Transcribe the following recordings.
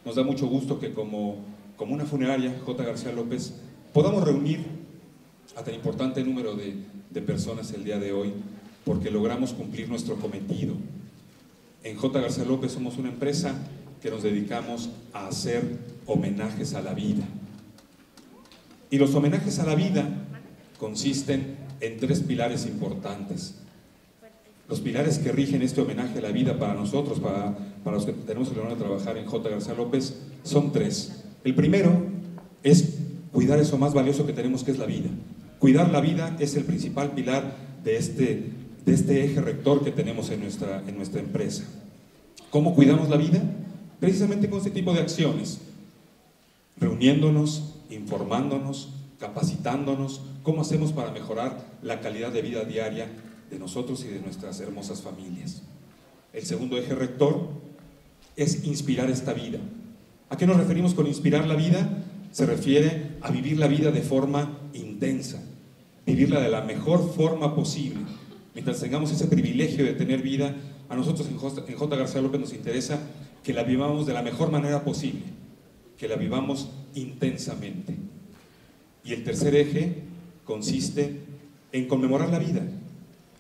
nos da mucho gusto que como una funeraria, J. García López, podamos reunir a tan importante número de personas el día de hoy, porque logramos cumplir nuestro cometido. En J. García López somos una empresa que nos dedicamos a hacer homenajes a la vida. Y los homenajes a la vida consisten en 3 pilares importantes. Los pilares que rigen este homenaje a la vida para nosotros, para los que tenemos el honor de trabajar en J. García López, son 3. El primero es cuidar eso más valioso que tenemos, que es la vida. Cuidar la vida es el principal pilar de este eje rector que tenemos en nuestra empresa. ¿Cómo cuidamos la vida? Precisamente con este tipo de acciones, reuniéndonos, informándonos, capacitándonos, cómo hacemos para mejorar la calidad de vida diaria de nosotros y de nuestras hermosas familias. El segundo eje rector es inspirar esta vida. ¿A qué nos referimos con inspirar la vida? Se refiere a vivir la vida de forma intensa, vivirla de la mejor forma posible. Mientras tengamos ese privilegio de tener vida, a nosotros en J. García López nos interesa que la vivamos de la mejor manera posible, que la vivamos intensamente. Y el tercer eje consiste en conmemorar la vida.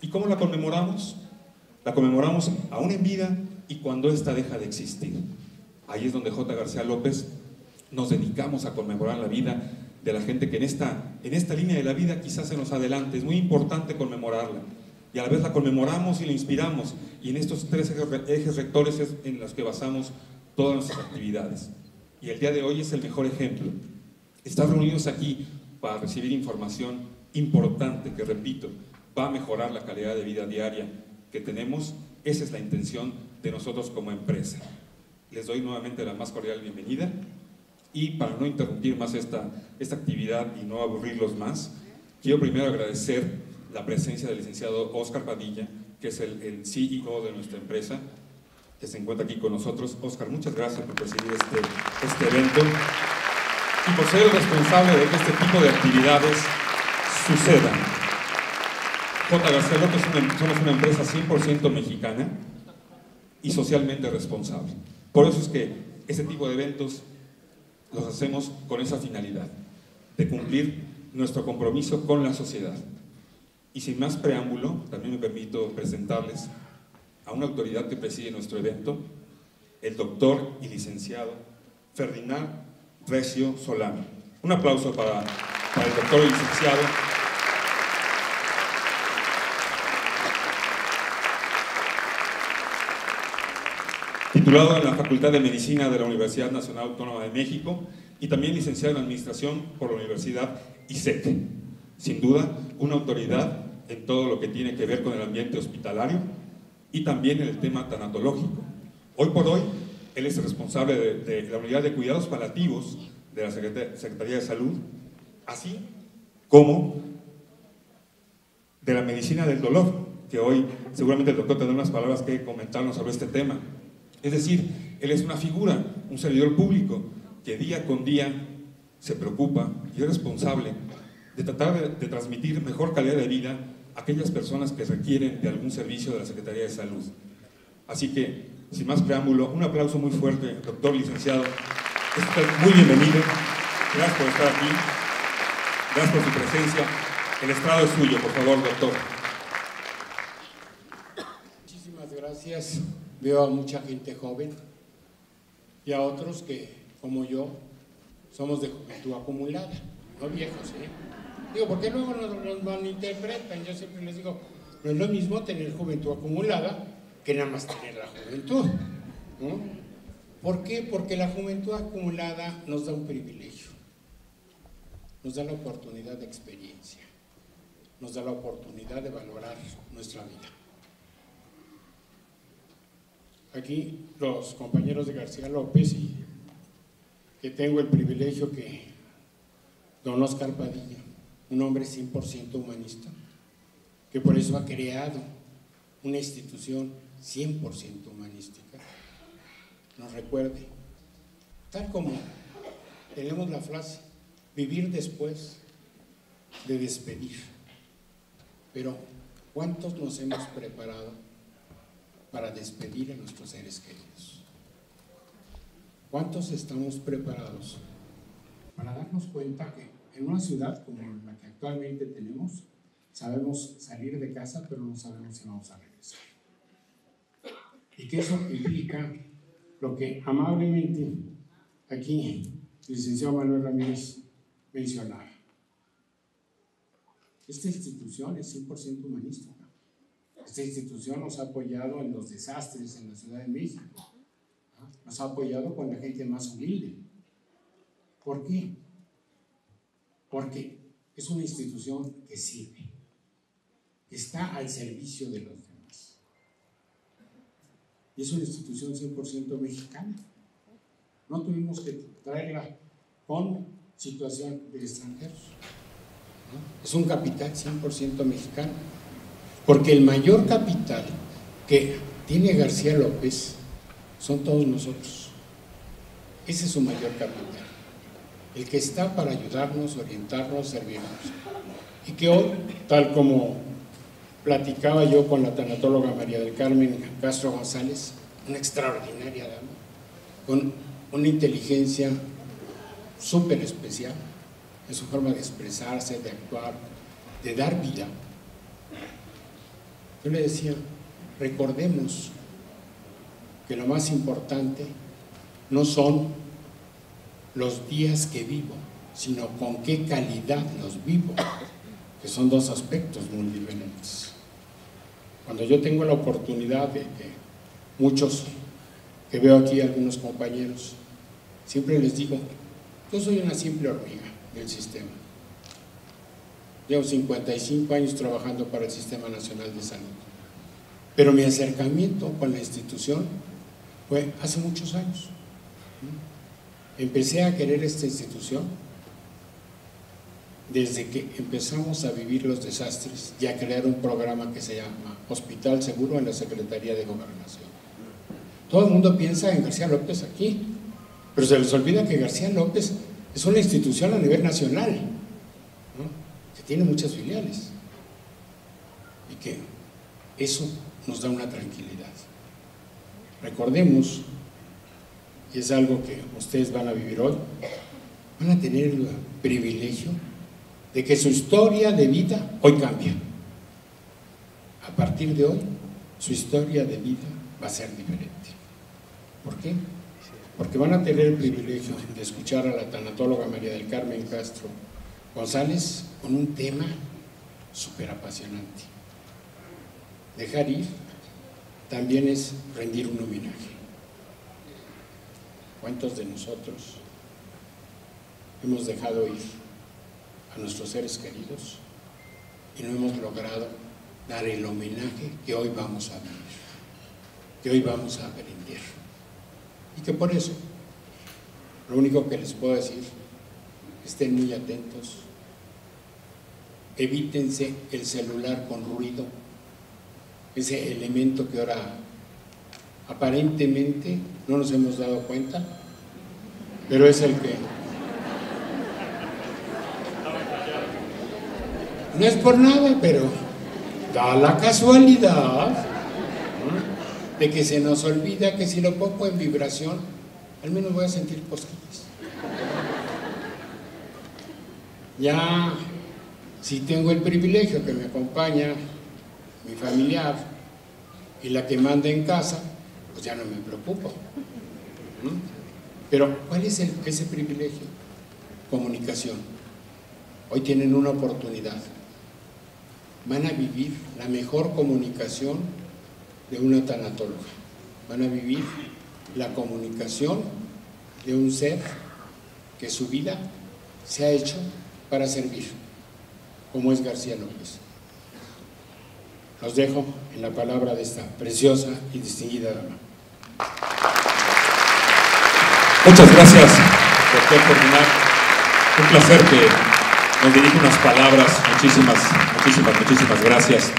¿Y cómo la conmemoramos? La conmemoramos aún en vida y cuando ésta deja de existir. Ahí es donde J. García López nos dedicamos a conmemorar la vida de la gente que en esta línea de la vida quizás se nos adelante. Es muy importante conmemorarla. Y a la vez la conmemoramos y la inspiramos. Y en estos 3 ejes rectores es en los que basamos todas nuestras actividades. Y el día de hoy es el mejor ejemplo. Estar reunidos aquí para recibir información importante que, repito, va a mejorar la calidad de vida diaria que tenemos. Esa es la intención de nosotros como empresa. Les doy nuevamente la más cordial bienvenida y para no interrumpir más esta actividad y no aburrirlos más, quiero primero agradecer la presencia del licenciado Óscar Padilla, que es el CEO de nuestra empresa, que se encuentra aquí con nosotros. Óscar, muchas gracias por presidir este evento y por ser el responsable de que este tipo de actividades sucedan. J. García López somos una empresa 100% mexicana y socialmente responsable. Por eso es que este tipo de eventos los hacemos con esa finalidad, de cumplir nuestro compromiso con la sociedad. Y sin más preámbulo, también me permito presentarles a una autoridad que preside nuestro evento, el doctor y licenciado Ferdinand Recio Solano. Un aplauso para el doctor y licenciado. Titulado en la Facultad de Medicina de la Universidad Nacional Autónoma de México y también licenciado en Administración por la Universidad ISEC. Sin duda, una autoridad en todo lo que tiene que ver con el ambiente hospitalario y también en el tema tanatológico. Hoy por hoy, él es el responsable de la Unidad de Cuidados Paliativos de la Secretaría de Salud, así como de la medicina del dolor, que hoy seguramente el doctor tendrá unas palabras que comentarnos sobre este tema. Es decir, él es una figura, un servidor público, que día con día se preocupa y es responsable de tratar de transmitir mejor calidad de vida a aquellas personas que requieren de algún servicio de la Secretaría de Salud. Así que, sin más preámbulo, un aplauso muy fuerte, doctor licenciado. Es usted muy bienvenido. Gracias por estar aquí. Gracias por su presencia. El estrado es suyo, por favor, doctor. Muchísimas gracias. Veo a mucha gente joven y a otros que, como yo, somos de juventud acumulada, no viejos, ¿eh? Digo, porque luego nos malinterpretan. Yo siempre les digo, no es lo mismo tener juventud acumulada que nada más tener la juventud, ¿no? ¿Por qué? Porque la juventud acumulada nos da un privilegio, nos da la oportunidad de experiencia, nos da la oportunidad de valorar nuestra vida. Aquí los compañeros de García López y que tengo el privilegio que don Óscar Padilla, un hombre 100% humanista, que por eso ha creado una institución 100% humanística, nos recuerde, tal como tenemos la frase, vivir después de despedir. Pero, ¿cuántos nos hemos preparado para despedir a nuestros seres queridos? ¿cuántos estamos preparados para darnos cuenta que en una ciudad como la que actualmente tenemos, sabemos salir de casa, pero no sabemos si vamos a regresar? Y que eso implica lo que amablemente aquí el licenciado Manuel Ramírez mencionaba. Esta institución es 100% humanística. Esta institución nos ha apoyado en los desastres en la Ciudad de México. Nos ha apoyado con la gente más humilde. ¿Por qué? Porque es una institución que sirve, que está al servicio de los demás. Y es una institución 100% mexicana. No tuvimos que traerla con situación de extranjeros. Es un capital 100% mexicano. Porque el mayor capital que tiene García López son todos nosotros. Ese es su mayor capital. El que está para ayudarnos, orientarnos, servirnos. Y que hoy, tal como platicaba yo con la tanatóloga María del Carmen Castro González, una extraordinaria dama, con una inteligencia súper especial en su forma de expresarse, de actuar, de dar vida. Yo le decía, recordemos que lo más importante no son los días que vivo, sino con qué calidad los vivo, que son dos aspectos muy diferentes. Cuando yo tengo la oportunidad de que muchos que veo aquí, algunos compañeros, siempre les digo, yo soy una simple hormiga del sistema. Llevo 55 años trabajando para el Sistema Nacional de Salud, pero mi acercamiento con la institución fue hace muchos años. Empecé a querer esta institución desde que empezamos a vivir los desastres y a crear un programa que se llama Hospital Seguro en la Secretaría de Gobernación. Todo el mundo piensa en García López aquí, pero se les olvida que García López es una institución a nivel nacional, ¿no? Que tiene muchas filiales y que eso nos da una tranquilidad. Recordemos, y es algo que ustedes van a vivir hoy, van a tener el privilegio de que su historia de vida hoy cambia. A partir de hoy, su historia de vida va a ser diferente. ¿Por qué? Porque van a tener el privilegio de escuchar a la tanatóloga María del Carmen Castro González con un tema súper apasionante. Dejar ir también es rendir un homenaje. ¿Cuántos de nosotros hemos dejado ir a nuestros seres queridos y no hemos logrado dar el homenaje que hoy vamos a vivir, que hoy vamos a aprender? Y que por eso, lo único que les puedo decir, estén muy atentos, evítense el celular con ruido, ese elemento que ahora aparentemente no nos hemos dado cuenta, pero es el que... No es por nada, pero da la casualidad, ¿no?, de que se nos olvida que si lo pongo en vibración, al menos voy a sentir cosquillas. Ya, si tengo el privilegio que me acompaña mi familiar y la que manda en casa, pues ya no me preocupo, ¿no? Pero ¿cuál es ese privilegio? Comunicación. Hoy tienen una oportunidad. Van a vivir la mejor comunicación de una tanatóloga. Van a vivir la comunicación de un ser que su vida se ha hecho para servir, como es García López. Los dejo en la palabra de esta preciosa y distinguida dama. Muchas gracias, doctor Cordinar. Un placer que nos dirija unas palabras. Muchísimas gracias.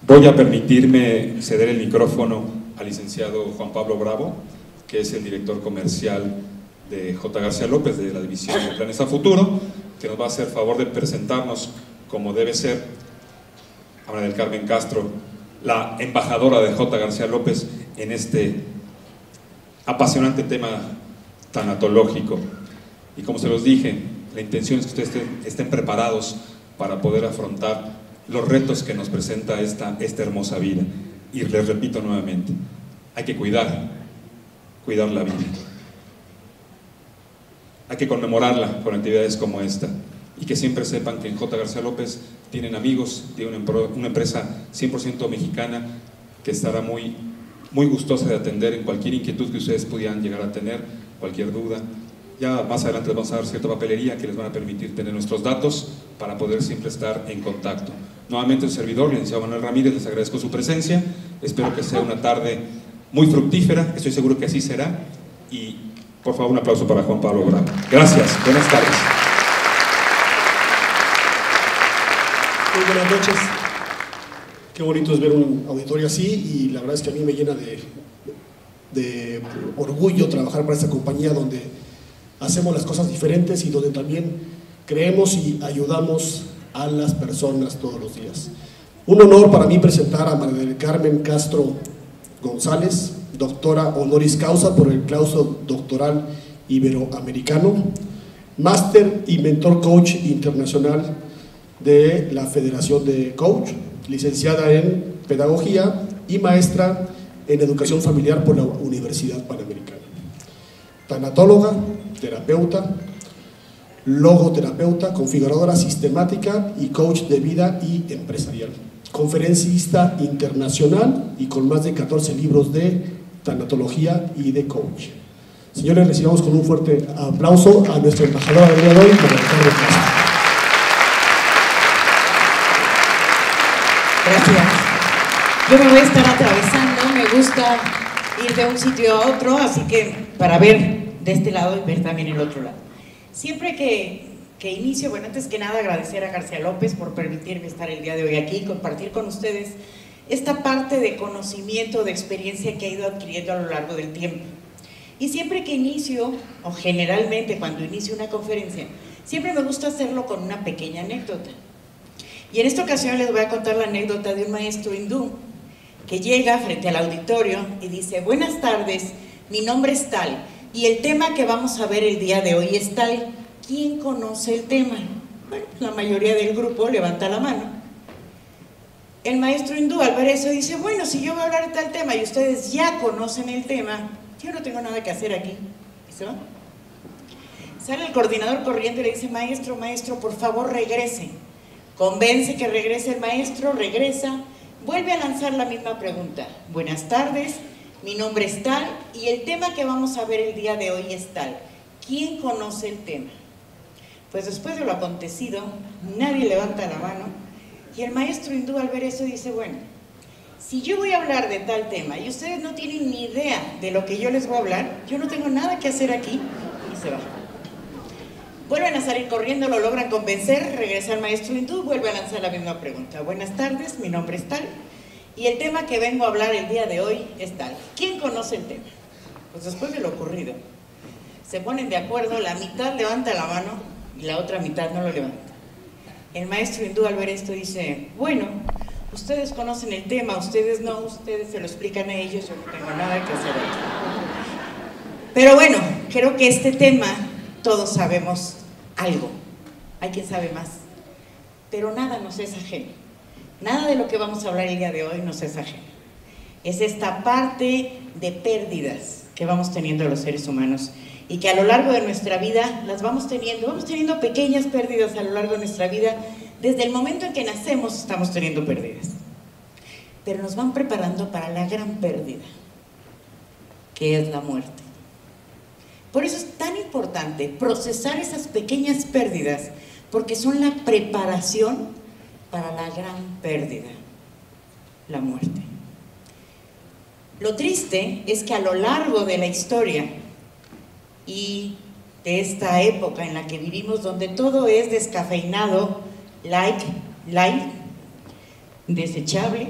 Voy a permitirme ceder el micrófono al licenciado Juan Pablo Bravo, que es el director comercial de J. García López, de la división de Planes a Futuro, que nos va a hacer favor de presentarnos como debe ser a María del Carmen Castro, la embajadora de J. García López en este apasionante tema tanatológico. Y como se los dije, la intención es que ustedes estén preparados para poder afrontar los retos que nos presenta esta hermosa vida. Y les repito nuevamente, hay que cuidar la vida. Hay que conmemorarla con actividades como esta. Y que siempre sepan que en J. García López tienen amigos, tienen una empresa 100% mexicana que estará muy gustosa de atender en cualquier inquietud que ustedes pudieran llegar a tener, cualquier duda. Ya más adelante les vamos a dar cierta papelería que les van a permitir tener nuestros datos para poder siempre estar en contacto. Nuevamente el servidor, licenciado Manuel Ramírez, les agradezco su presencia. Espero que sea una tarde muy fructífera, estoy seguro que así será. Y por favor un aplauso para Juan Pablo Bravo. Gracias, buenas tardes. Muy buenas noches. Qué bonito es ver un auditorio así y la verdad es que a mí me llena de orgullo trabajar para esta compañía donde hacemos las cosas diferentes y donde también creemos y ayudamos a las personas todos los días. Un honor para mí presentar a María del Carmen Castro González, doctora honoris causa por el claustro doctoral iberoamericano, máster y mentor coach internacional de la Federación de Coach, licenciada en Pedagogía y maestra en Educación Familiar por la Universidad Panamericana. Tanatóloga, terapeuta, logoterapeuta, configuradora sistemática y coach de vida y empresarial. Conferencista internacional y con más de 14 libros de tanatología y de coach. Señores, recibamos con un fuerte aplauso a nuestra embajadora del día de hoy, María del Carmen Castro. Gracias. Yo me voy a estar atravesando, me gusta ir de un sitio a otro, así que para ver de este lado y ver también el otro lado. Siempre que inicio, bueno, antes que nada agradecer a García López por permitirme estar el día de hoy aquí, compartir con ustedes esta parte de conocimiento, de experiencia que he ido adquiriendo a lo largo del tiempo. Y siempre que inicio, o generalmente cuando inicio una conferencia, siempre me gusta hacerlo con una pequeña anécdota. Y en esta ocasión les voy a contar la anécdota de un maestro hindú que llega frente al auditorio y dice: buenas tardes, mi nombre es tal y el tema que vamos a ver el día de hoy es tal. ¿Quién conoce el tema? Bueno, la mayoría del grupo levanta la mano. El maestro hindú al ver eso dice: bueno, si yo voy a hablar de tal tema y ustedes ya conocen el tema, yo no tengo nada que hacer aquí. ¿Y se va? Sale el coordinador corriendo y le dice: maestro, por favor regrese. Convence que regrese el maestro, regresa, vuelve a lanzar la misma pregunta. Buenas tardes, mi nombre es tal y el tema que vamos a ver el día de hoy es tal. ¿Quién conoce el tema? Pues después de lo acontecido, nadie levanta la mano y el maestro hindú al ver eso dice: bueno, si yo voy a hablar de tal tema y ustedes no tienen ni idea de lo que yo les voy a hablar, yo no tengo nada que hacer aquí, y se va. Vuelven a salir corriendo, lo logran convencer, regresa el maestro hindú, vuelve a lanzar la misma pregunta. Buenas tardes, mi nombre es tal y el tema que vengo a hablar el día de hoy es tal. ¿Quién conoce el tema? Pues después de lo ocurrido, se ponen de acuerdo, la mitad levanta la mano y la otra mitad no lo levanta. El maestro hindú al ver esto dice: bueno, ustedes conocen el tema, ustedes no, ustedes se lo explican a ellos, yo no tengo nada que hacer aquí. Pero bueno, creo que este tema todos sabemos algo, hay quien sabe más, pero nada nos es ajeno, nada de lo que vamos a hablar el día de hoy nos es ajeno. Es esta parte de pérdidas que vamos teniendo los seres humanos y que a lo largo de nuestra vida las vamos teniendo pequeñas pérdidas a lo largo de nuestra vida. Desde el momento en que nacemos estamos teniendo pérdidas, pero nos van preparando para la gran pérdida, que es la muerte. Por eso es tan importante procesar esas pequeñas pérdidas, porque son la preparación para la gran pérdida, la muerte. Lo triste es que a lo largo de la historia y de esta época en la que vivimos, donde todo es descafeinado, light, desechable,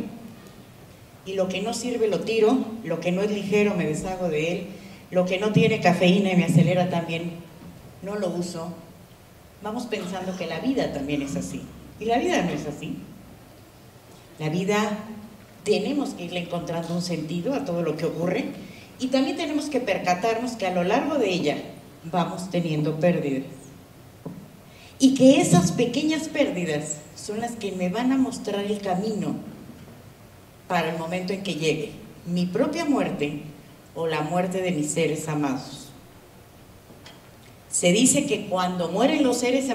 y lo que no sirve lo tiro, lo que no es ligero me deshago de él, lo que no tiene cafeína y me acelera también no lo uso, vamos pensando que la vida también es así. Y la vida no es así. La vida tenemos que irle encontrando un sentido a todo lo que ocurre Y también tenemos que percatarnos que a lo largo de ella vamos teniendo pérdidas. Y que esas pequeñas pérdidas son las que me van a mostrar el camino para el momento en que llegue mi propia muerte o la muerte de mis seres amados. Se dice que cuando mueren los seres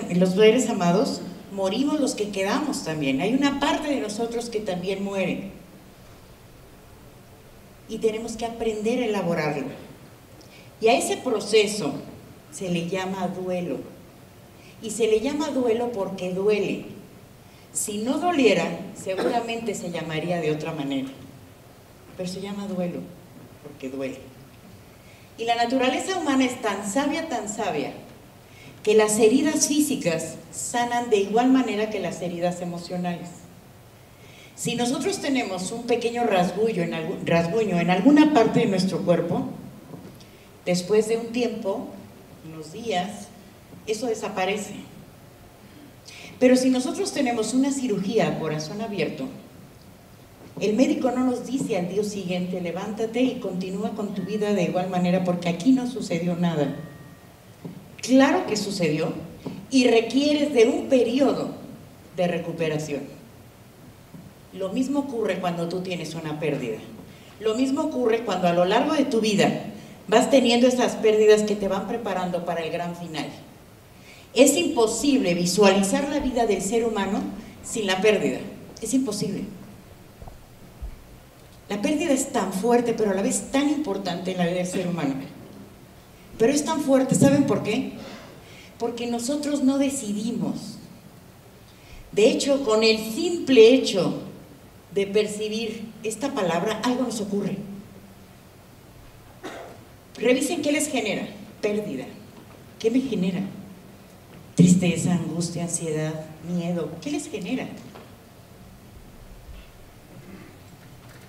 amados, morimos los que quedamos también. Hay una parte de nosotros que también muere. Y tenemos que aprender a elaborarlo. Y a ese proceso se le llama duelo. Y se le llama duelo porque duele. Si no doliera, seguramente se llamaría de otra manera. Pero se llama duelo porque duele. Y la naturaleza humana es tan sabia, que las heridas físicas sanan de igual manera que las heridas emocionales. Si nosotros tenemos un pequeño rasguño en alguna parte de nuestro cuerpo, después de un tiempo, unos días, eso desaparece. Pero si nosotros tenemos una cirugía a corazón abierto, el médico no nos dice al día siguiente, levántate y continúa con tu vida de igual manera, porque aquí no sucedió nada. Claro que sucedió y requieres de un periodo de recuperación. Lo mismo ocurre cuando tú tienes una pérdida. Lo mismo ocurre cuando a lo largo de tu vida vas teniendo esas pérdidas que te van preparando para el gran final. Es imposible visualizar la vida del ser humano sin la pérdida. Es imposible. La pérdida es tan fuerte, pero a la vez tan importante en la vida del ser humano. Pero es tan fuerte, ¿saben por qué? Porque nosotros no decidimos. De hecho, con el simple hecho de percibir esta palabra, algo nos ocurre. Revisen qué les genera. Pérdida. ¿Qué me genera? Tristeza, angustia, ansiedad, miedo. ¿Qué les genera?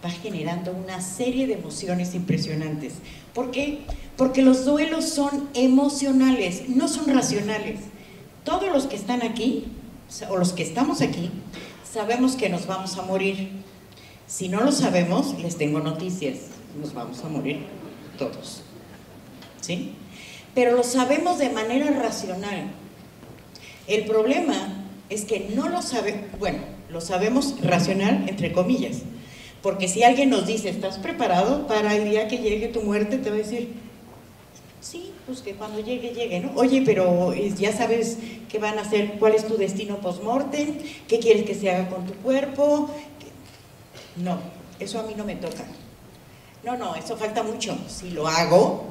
Va generando una serie de emociones impresionantes. ¿Por qué? Porque los duelos son emocionales, no son racionales. Todos los que están aquí, o los que estamos aquí, sabemos que nos vamos a morir. Si no lo sabemos, les tengo noticias, nos vamos a morir todos. ¿Sí? Pero lo sabemos de manera racional. El problema es que no lo sabemos, bueno, lo sabemos racional, entre comillas. Porque si alguien nos dice, ¿estás preparado para el día que llegue tu muerte? Te va a decir, sí, pues que cuando llegue, ¿no? Oye, pero ya sabes qué van a hacer, cuál es tu destino post-mortem, qué quieres que se haga con tu cuerpo. No, eso a mí no me toca. No, eso falta mucho. Si lo hago,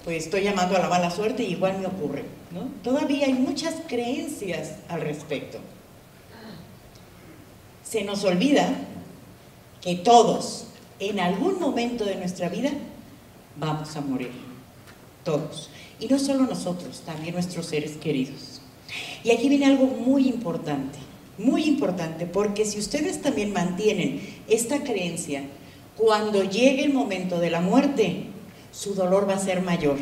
pues estoy llamando a la mala suerte y igual me ocurre, ¿no? Todavía hay muchas creencias al respecto. Se nos olvida que todos, en algún momento de nuestra vida, vamos a morir. Todos. Y no solo nosotros, también nuestros seres queridos. Y aquí viene algo muy importante, porque si ustedes también mantienen esta creencia, cuando llegue el momento de la muerte, su dolor va a ser mayor.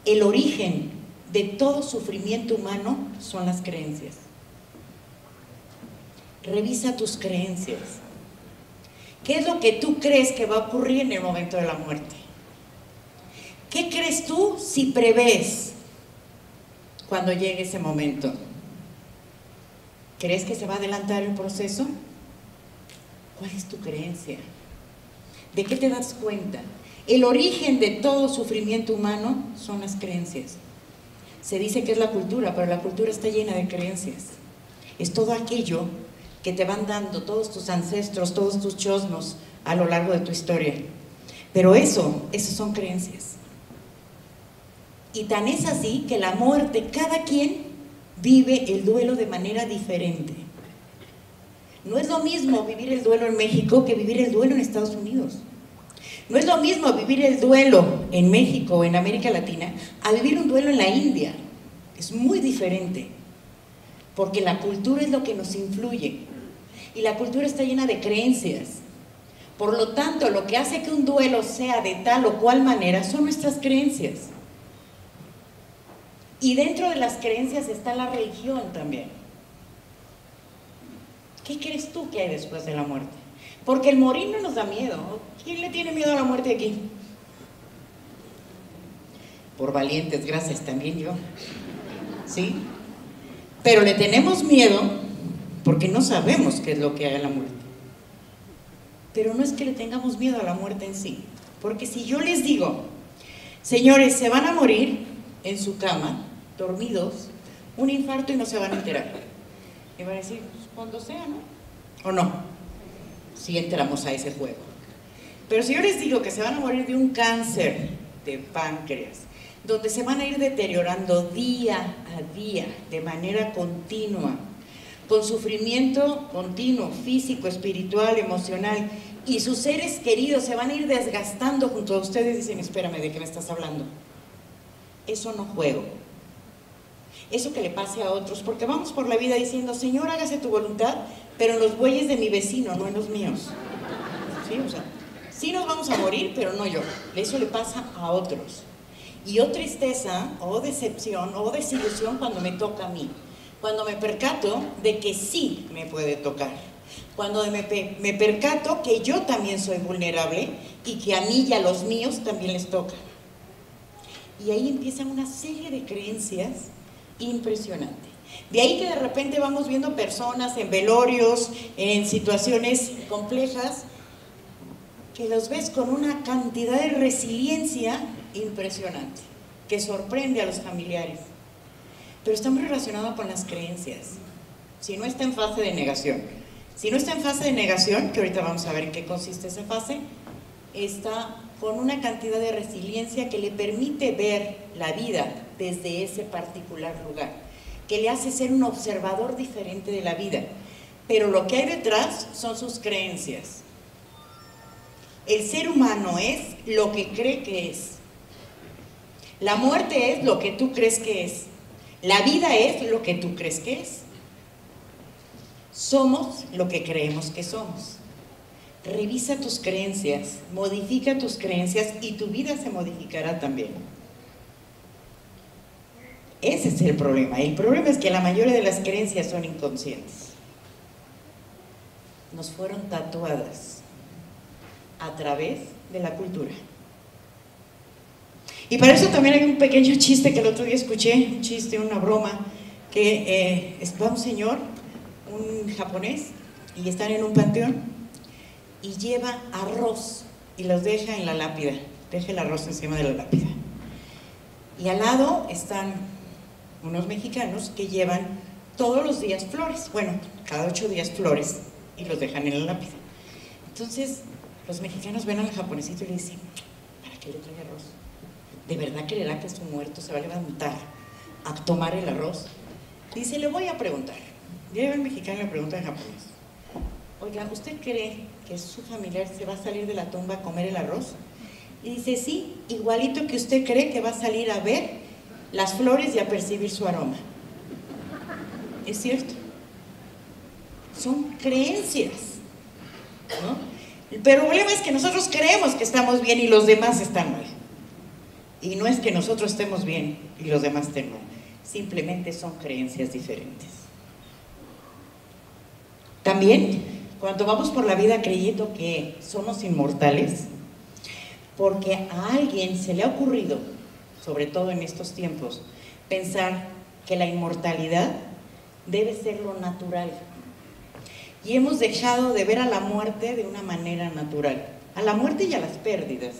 El origen de todo sufrimiento humano son las creencias. Revisa tus creencias. ¿Qué es lo que tú crees que va a ocurrir en el momento de la muerte? ¿Qué crees tú si prevés cuando llegue ese momento? ¿Crees que se va a adelantar el proceso? ¿Cuál es tu creencia? ¿De qué te das cuenta? El origen de todo sufrimiento humano son las creencias. Se dice que es la cultura, pero la cultura está llena de creencias. Es todo aquello que te van dando todos tus ancestros, todos tus chosnos a lo largo de tu historia. Pero esas son creencias. Y tan es así que la muerte, cada quien vive el duelo de manera diferente. No es lo mismo vivir el duelo en México que vivir el duelo en Estados Unidos. No es lo mismo vivir el duelo en México o en América Latina a vivir un duelo en la India. Es muy diferente, porque la cultura es lo que nos influye. Y la cultura está llena de creencias. Por lo tanto, lo que hace que un duelo sea de tal o cual manera son nuestras creencias. Y dentro de las creencias está la religión también. ¿Qué crees tú que hay después de la muerte? Porque el morir no nos da miedo. ¿Quién le tiene miedo a la muerte aquí? Por valientes, gracias, también yo. ¿Sí? Pero le tenemos miedo porque no sabemos qué es lo que hay en la muerte. Pero no es que le tengamos miedo a la muerte en sí. Porque si yo les digo, señores, se van a morir en su cama, dormidos, un infarto y no se van a enterar. Y van a decir, pues, cuando sea, ¿no? ¿O no? Si entramos a ese juego. Pero si yo les digo que se van a morir de un cáncer de páncreas, donde se van a ir deteriorando día a día, de manera continua, con sufrimiento continuo, físico, espiritual, emocional, y sus seres queridos se van a ir desgastando junto a ustedes, dicen, espérame, ¿de qué me estás hablando? Eso no juego. Eso que le pase a otros, porque vamos por la vida diciendo, Señor, hágase tu voluntad, pero en los bueyes de mi vecino, no en los míos. ¿Sí? O sea, sí nos vamos a morir, pero no yo. Eso le pasa a otros. Y o tristeza, o decepción, o desilusión cuando me toca a mí. Cuando me percato de que sí me puede tocar. Cuando me percato que yo también soy vulnerable y que a mí y a los míos también les toca. Y ahí empieza una serie de creencias impresionante. De ahí que de repente vamos viendo personas en velorios, en situaciones complejas, que los ves con una cantidad de resiliencia impresionante, que sorprende a los familiares. Pero está muy relacionado con las creencias. Si no está en fase de negación. Si no está en fase de negación, que ahorita vamos a ver en qué consiste esa fase, está con una cantidad de resiliencia que le permite ver la vida desde ese particular lugar, que le hace ser un observador diferente de la vida. Pero lo que hay detrás son sus creencias. El ser humano es lo que cree que es. La muerte es lo que tú crees que es. La vida es lo que tú crees que es. Somos lo que creemos que somos. Revisa tus creencias, modifica tus creencias y tu vida se modificará también. Ese es el problema. El problema es que la mayoría de las creencias son inconscientes. Nos fueron tatuadas a través de la cultura. Y para eso también hay un pequeño chiste que el otro día escuché, un chiste, una broma, que va un señor, un japonés, y están en un panteón, y lleva arroz, y los deja en la lápida, deja el arroz encima de la lápida. Y al lado están unos mexicanos que llevan todos los días flores, bueno, cada 8 días flores, y los dejan en la lápida. Entonces, los mexicanos ven al japonesito y le dicen, ¿para qué le trae arroz? ¿De verdad creerá que su muerto se va a levantar a tomar el arroz? Dice, le voy a preguntar. Llega el mexicano y le pregunta al japonés, oiga, ¿usted cree que su familiar se va a salir de la tumba a comer el arroz? Y dice, sí, igualito que usted cree que va a salir a ver las flores y a percibir su aroma. Es cierto. Son creencias, ¿no? Pero el problema es que nosotros creemos que estamos bien y los demás están mal. Y no es que nosotros estemos bien y los demás estén mal. Simplemente son creencias diferentes. También, cuando vamos por la vida creyendo que somos inmortales, porque a alguien se le ha ocurrido, sobre todo en estos tiempos, pensar que la inmortalidad debe ser lo natural. Y hemos dejado de ver a la muerte de una manera natural. A la muerte y a las pérdidas,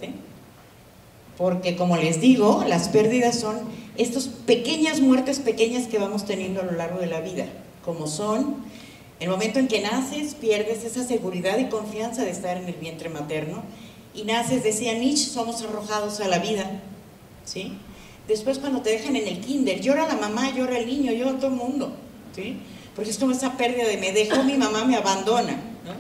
Porque, como les digo, las pérdidas son estas pequeñas muertes pequeñas que vamos teniendo a lo largo de la vida, como son el momento en que naces, pierdes esa seguridad y confianza de estar en el vientre materno, y naces, decía Nietzsche, somos arrojados a la vida, ¿sí? Después, cuando te dejan en el kinder, llora la mamá, llora el niño, llora todo el mundo, ¿sí? Porque es como esa pérdida de me dejó mi mamá, me abandona, ¿no?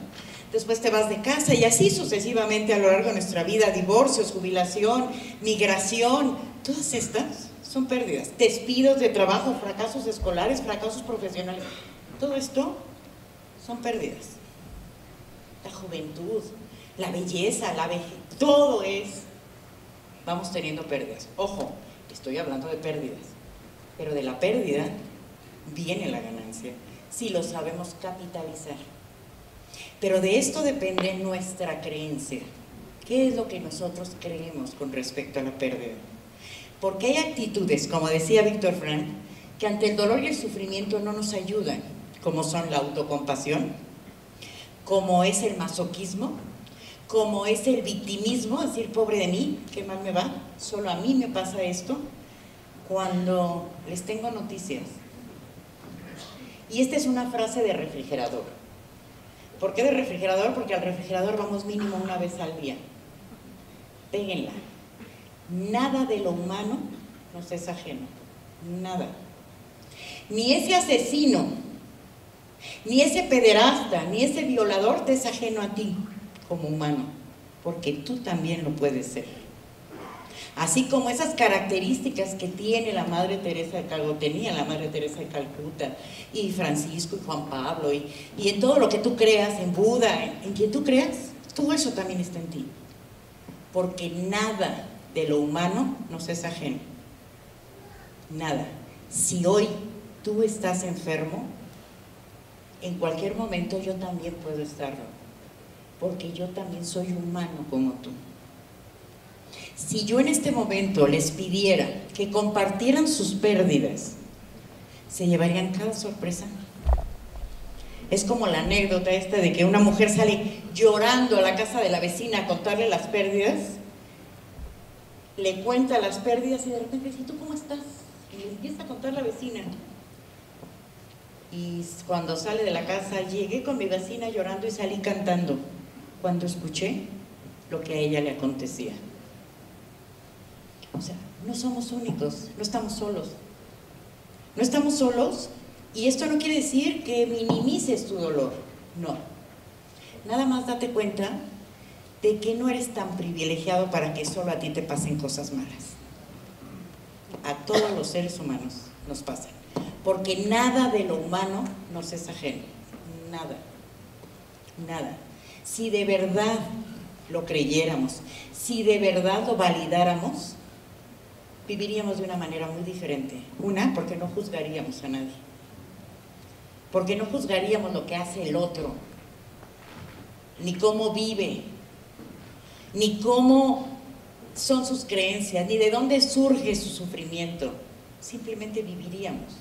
Después te vas de casa y así sucesivamente a lo largo de nuestra vida, divorcios, jubilación, migración, todas estas son pérdidas, despidos de trabajo, fracasos escolares, fracasos profesionales, todo esto son pérdidas. La juventud, la belleza, la vejez, todo vamos teniendo pérdidas. Ojo, estoy hablando de pérdidas, pero de la pérdida viene la ganancia, si lo sabemos capitalizar. Pero de esto depende nuestra creencia. ¿Qué es lo que nosotros creemos con respecto a la pérdida? Porque hay actitudes, como decía Víctor Frank, que ante el dolor y el sufrimiento no nos ayudan, como son la autocompasión, como es el masoquismo, como es el victimismo, decir, pobre de mí, qué mal me va, solo a mí me pasa esto, cuando les tengo noticias. Y esta es una frase de refrigerador. ¿Por qué de refrigerador? Porque al refrigerador vamos mínimo una vez al día. Péguenla. Nada de lo humano nos es ajeno. Nada. Ni ese asesino, ni ese pederasta, ni ese violador te es ajeno a ti como humano, porque tú también lo puedes ser. Así como esas características que tiene la Madre Teresa de Calcuta, tenía la Madre Teresa de Calcuta, y Francisco y Juan Pablo, y en todo lo que tú creas, en Buda, en quien tú creas, todo eso también está en ti. Porque nada de lo humano nos es ajeno. Nada. Si hoy tú estás enfermo, en cualquier momento yo también puedo estarlo, porque yo también soy humano como tú. Si yo en este momento les pidiera que compartieran sus pérdidas, se llevarían cada sorpresa. Es como la anécdota esta de que una mujer sale llorando a la casa de la vecina a contarle las pérdidas, le cuenta las pérdidas y de repente dice, ¿y tú cómo estás? Y le empieza a contar la vecina. Y cuando sale de la casa, llegué con mi vecina llorando y salí cantando cuando escuché lo que a ella le acontecía. O sea, no somos únicos, no estamos solos. No estamos solos, y esto no quiere decir que minimices tu dolor, no. Nada más date cuenta de que no eres tan privilegiado para que solo a ti te pasen cosas malas. A todos los seres humanos nos pasan, porque nada de lo humano nos es ajeno, nada, nada. Si de verdad lo creyéramos, si de verdad lo validáramos, viviríamos de una manera muy diferente. Una, porque no juzgaríamos a nadie, porque no juzgaríamos lo que hace el otro, ni cómo vive, ni cómo son sus creencias, ni de dónde surge su sufrimiento. Simplemente viviríamos.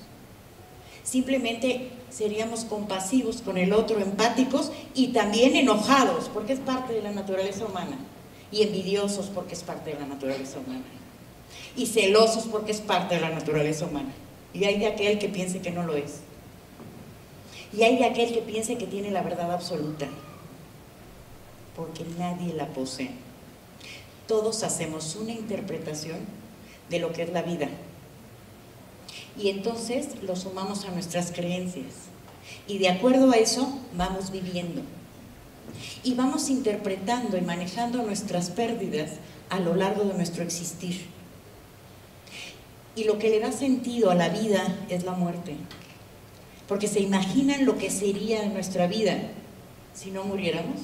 Simplemente seríamos compasivos con el otro, empáticos y también enojados, porque es parte de la naturaleza humana, y envidiosos porque es parte de la naturaleza humana, y celosos porque es parte de la naturaleza humana. Y hay de aquel que piense que no lo es, y hay de aquel que piense que tiene la verdad absoluta, porque nadie la posee. Todos hacemos una interpretación de lo que es la vida, y entonces lo sumamos a nuestras creencias, y de acuerdo a eso vamos viviendo, y vamos interpretando y manejando nuestras pérdidas a lo largo de nuestro existir. Y lo que le da sentido a la vida es la muerte, porque se imaginan lo que sería nuestra vida si no muriéramos.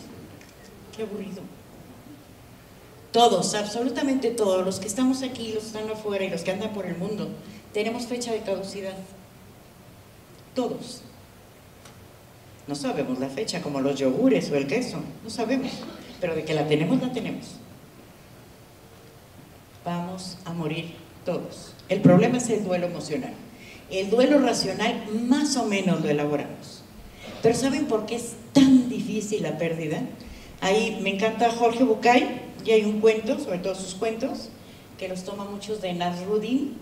Qué aburrido. Todos, absolutamente todos, los que estamos aquí, los que están afuera y los que andan por el mundo, tenemos fecha de caducidad. Todos. No sabemos la fecha, como los yogures o el queso, no sabemos, pero de que la tenemos, la tenemos. Vamos a morir todos. El problema es el duelo emocional. El duelo racional más o menos lo elaboramos. Pero ¿saben por qué es tan difícil la pérdida? Ahí me encanta Jorge Bucay, y hay un cuento, sobre todo sus cuentos, que los toma muchos de Nasruddin,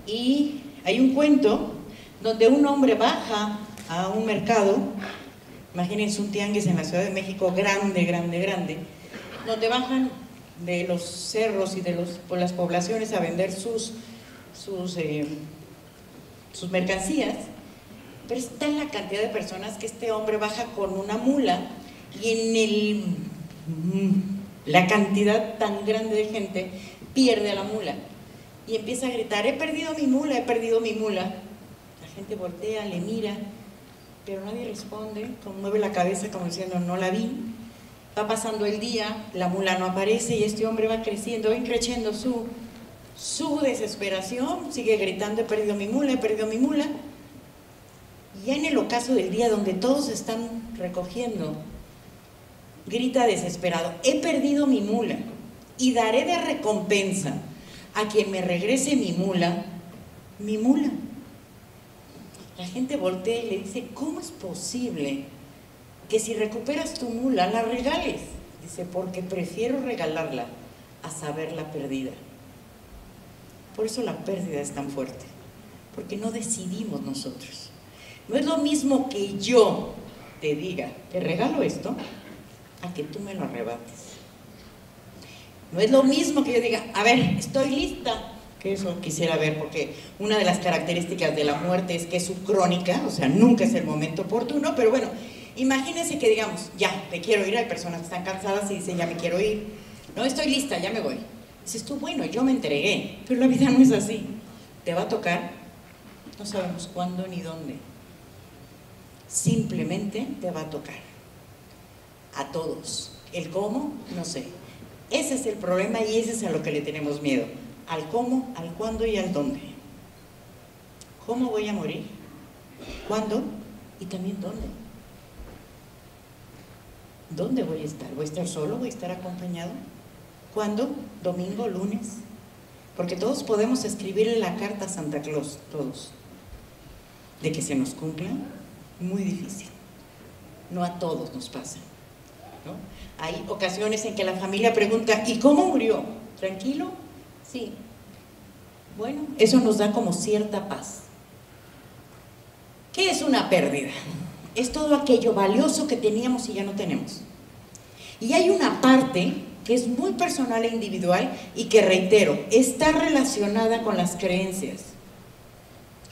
y hay un cuento donde un hombre baja a un mercado, imagínense un tianguis en la Ciudad de México, grande, grande, grande, donde bajan de los cerros y de las poblaciones a vender sus mercancías, pero es tal la cantidad de personas que este hombre baja con una mula, y en la cantidad tan grande de gente pierde a la mula y empieza a gritar, he perdido mi mula, he perdido mi mula. La gente voltea, le mira, pero nadie responde, mueve la cabeza como diciendo no la vi. Va pasando el día, la mula no aparece y este hombre va creciendo, va increciendo su desesperación, sigue gritando, he perdido mi mula, he perdido mi mula. Y ya en el ocaso del día donde todos están recogiendo, grita desesperado: he perdido mi mula y daré de recompensa a quien me regrese mi mula, mi mula. La gente voltea y le dice: ¿cómo es posible que si recuperas tu mula la regales? Dice: porque prefiero regalarla a saberla perdida. Por eso la pérdida es tan fuerte, porque no decidimos nosotros. No es lo mismo que yo te diga: te regalo esto, a que tú me lo arrebates. No es lo mismo que yo diga: a ver, estoy lista, que eso quisiera ver, porque una de las características de la muerte es que es subcrónica, o sea, nunca es el momento oportuno, pero bueno, imagínense que digamos: ya, me quiero ir. Hay personas que están cansadas y dicen: ya me quiero ir, no, estoy lista, ya me voy. Dices tú: bueno, yo me entregué, pero la vida no es así. Te va a tocar, no sabemos cuándo ni dónde. Simplemente te va a tocar. A todos. El cómo, no sé. Ese es el problema y ese es a lo que le tenemos miedo. Al cómo, al cuándo y al dónde. ¿Cómo voy a morir? ¿Cuándo? Y también dónde. ¿Dónde voy a estar? ¿Voy a estar solo? ¿Voy a estar acompañado? ¿Cuándo? ¿Domingo? ¿Lunes? Porque todos podemos escribirle la carta a Santa Claus, todos. De que se nos cumpla, muy difícil. No a todos nos pasa, ¿no? Hay ocasiones en que la familia pregunta: ¿y cómo murió? ¿Tranquilo? Sí. Bueno, eso nos da como cierta paz. ¿Qué es una pérdida? Es todo aquello valioso que teníamos y ya no tenemos. Y hay una parte que es muy personal e individual y que, reitero, está relacionada con las creencias.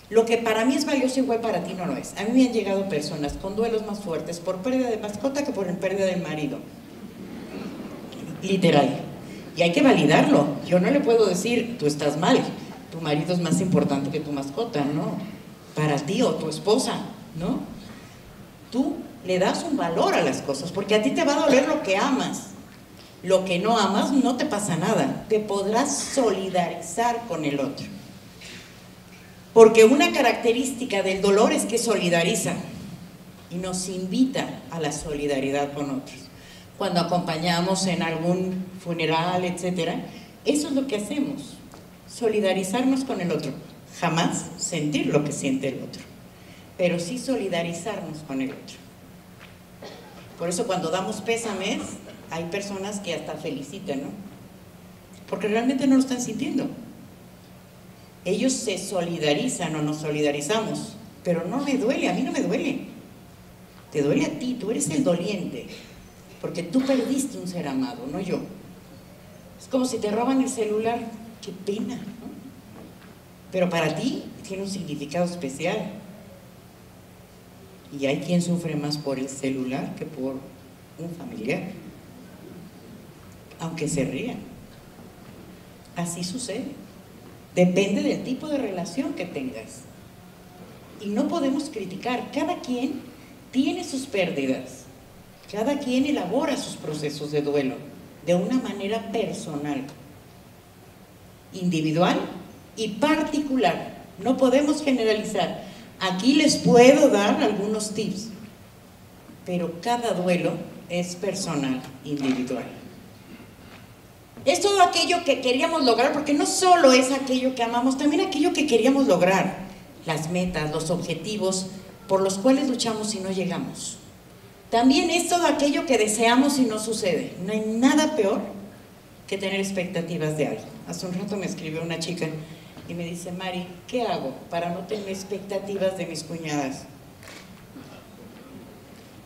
Lo que para mí es valioso igual para ti no lo es. A mí me han llegado personas con duelos más fuertes por pérdida de mascota que por pérdida del marido. Literal. Y hay que validarlo. Yo no le puedo decir: tú estás mal, tu marido es más importante que tu mascota. No, para ti o tu esposa, ¿no? Tú le das un valor a las cosas, porque a ti te va a doler lo que amas. Lo que no amas no te pasa nada, te podrás solidarizar con el otro. Porque una característica del dolor es que solidariza y nos invita a la solidaridad con otros. Cuando acompañamos en algún funeral, etcétera, eso es lo que hacemos, solidarizarnos con el otro. Jamás sentir lo que siente el otro, pero sí solidarizarnos con el otro. Por eso cuando damos pésames, hay personas que hasta felicitan, ¿no? Porque realmente no lo están sintiendo. Ellos se solidarizan o nos solidarizamos, pero no me duele, a mí no me duele. Te duele a ti, tú eres el doliente, porque tú perdiste un ser amado, no yo. Es como si te roban el celular, qué pena, ¿no? Pero para ti tiene un significado especial. Y hay quien sufre más por el celular que por un familiar, aunque se rían. Así sucede. Depende del tipo de relación que tengas. Y no podemos criticar. Cada quien tiene sus pérdidas. Cada quien elabora sus procesos de duelo de una manera personal, individual y particular. No podemos generalizar. Aquí les puedo dar algunos tips, pero cada duelo es personal, individual. Es todo aquello que queríamos lograr, porque no solo es aquello que amamos, también aquello que queríamos lograr, las metas, los objetivos por los cuales luchamos y no llegamos. También es todo aquello que deseamos y no sucede. No hay nada peor que tener expectativas de algo. Hace un rato me escribió una chica y me dice: Mari, ¿qué hago para no tener expectativas de mis cuñadas?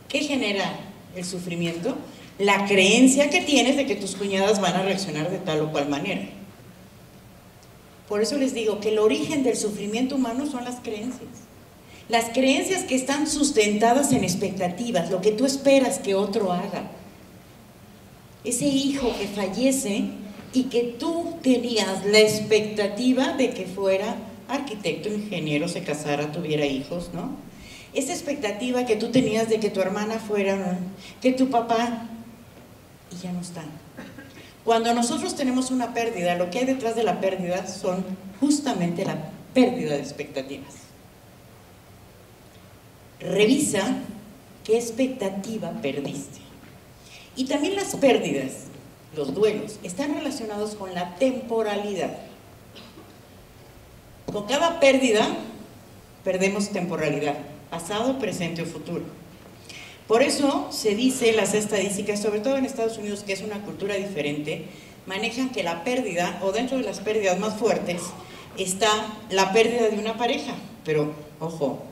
¿Qué genera el sufrimiento? La creencia que tienes de que tus cuñadas van a reaccionar de tal o cual manera. Por eso les digo que el origen del sufrimiento humano son las creencias. Las creencias que están sustentadas en expectativas, lo que tú esperas que otro haga. Ese hijo que fallece y que tú tenías la expectativa de que fuera arquitecto, ingeniero, se casara, tuviera hijos, ¿no? Esa expectativa que tú tenías de que tu hermana fuera, que tu papá, y ya no están. Cuando nosotros tenemos una pérdida, lo que hay detrás de la pérdida son justamente la pérdida de expectativas. Revisa ¿Qué expectativa perdiste? Y también las pérdidas, los duelos, están relacionados con la temporalidad. Con cada pérdida perdemos temporalidad, pasado, presente o futuro. Por eso se dice, las estadísticas, sobre todo en Estados Unidos, que es una cultura diferente, manejan que la pérdida, o dentro de las pérdidas más fuertes, está la pérdida de una pareja, pero, ojo,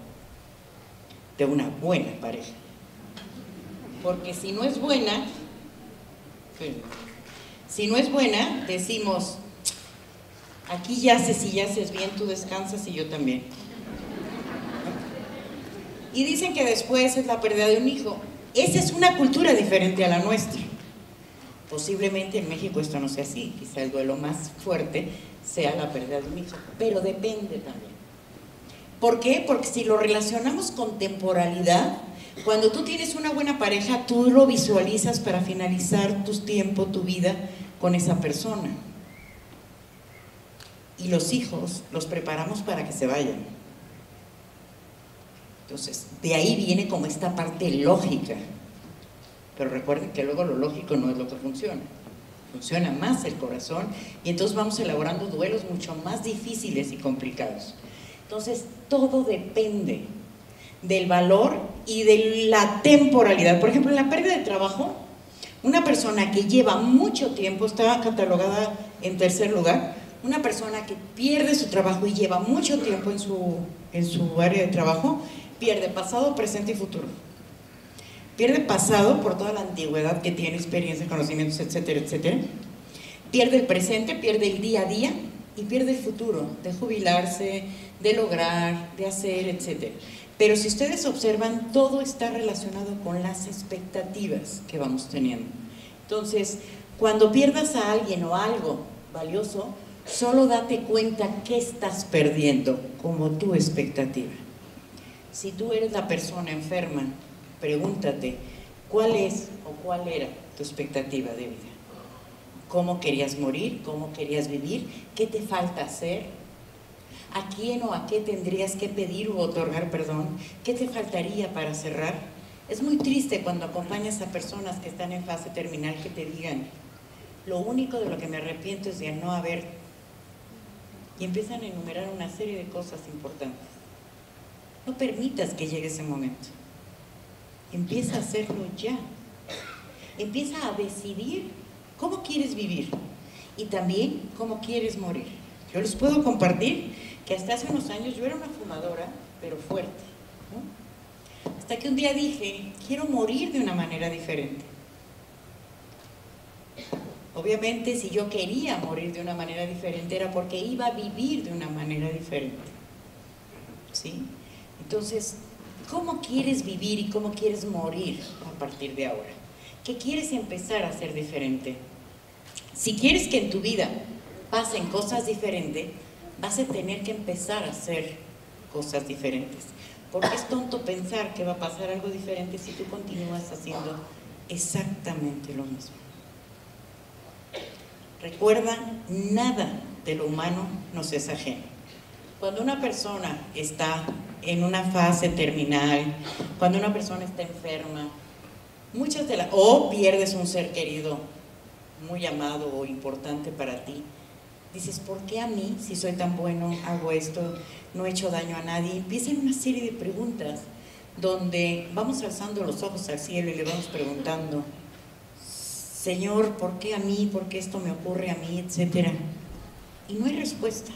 de una buena pareja. Porque si no es buena, decimos, aquí yaces y yaces bien, tú descansas y yo también. Y dicen que después es la pérdida de un hijo. Esa es una cultura diferente a la nuestra. Posiblemente en México esto no sea así, quizá el duelo más fuerte sea la pérdida de un hijo, pero depende también. ¿Por qué? Porque si lo relacionamos con temporalidad, cuando tú tienes una buena pareja, tú lo visualizas para finalizar tu tiempo, tu vida con esa persona. Y los hijos los preparamos para que se vayan. Entonces, de ahí viene como esta parte lógica. Pero recuerden que luego lo lógico no es lo que funciona. Funciona más el corazón y entonces vamos elaborando duelos mucho más difíciles y complicados. Entonces, todo depende del valor y de la temporalidad. Por ejemplo, en la pérdida de trabajo, una persona que lleva mucho tiempo, está catalogada en tercer lugar, una persona que pierde su trabajo y lleva mucho tiempo en su área de trabajo, pierde pasado, presente y futuro. Pierde pasado por toda la antigüedad que tiene, experiencia, conocimientos, etcétera, etcétera. Pierde el presente, pierde el día a día y pierde el futuro, de jubilarse, de lograr, de hacer, etcétera. Pero si ustedes observan, todo está relacionado con las expectativas que vamos teniendo. Entonces, cuando pierdas a alguien o algo valioso, solo date cuenta qué estás perdiendo como tu expectativa. Si tú eres la persona enferma, pregúntate, ¿cuál es o cuál era tu expectativa de vida? ¿Cómo querías morir? ¿Cómo querías vivir? ¿Qué te falta hacer? ¿A quién o a qué tendrías que pedir u otorgar perdón? ¿Qué te faltaría para cerrar? Es muy triste cuando acompañas a personas que están en fase terminal que te digan, lo único de lo que me arrepiento es de no haber... Y empiezan a enumerar una serie de cosas importantes. No permitas que llegue ese momento. Empieza a hacerlo ya. Empieza a decidir cómo quieres vivir y también cómo quieres morir. Yo les puedo compartir que hasta hace unos años yo era una fumadora, pero fuerte, ¿no? Hasta que un día dije, quiero morir de una manera diferente. Obviamente, si yo quería morir de una manera diferente era porque iba a vivir de una manera diferente, ¿sí? Entonces, ¿cómo quieres vivir y cómo quieres morir a partir de ahora? ¿Qué quieres empezar a hacer diferente? Si quieres que en tu vida pasen cosas diferentes, vas a tener que empezar a hacer cosas diferentes. Porque es tonto pensar que va a pasar algo diferente si tú continúas haciendo exactamente lo mismo. Recuerda, nada de lo humano nos es ajeno. Cuando una persona está en una fase terminal, cuando una persona está enferma, o pierdes un ser querido muy amado o importante para ti, dices, ¿por qué a mí, si soy tan bueno, hago esto, no he hecho daño a nadie? Empiezan una serie de preguntas donde vamos alzando los ojos al cielo y le vamos preguntando, Señor, ¿por qué a mí? ¿Por qué esto me ocurre a mí? Etcétera. Y no hay respuesta.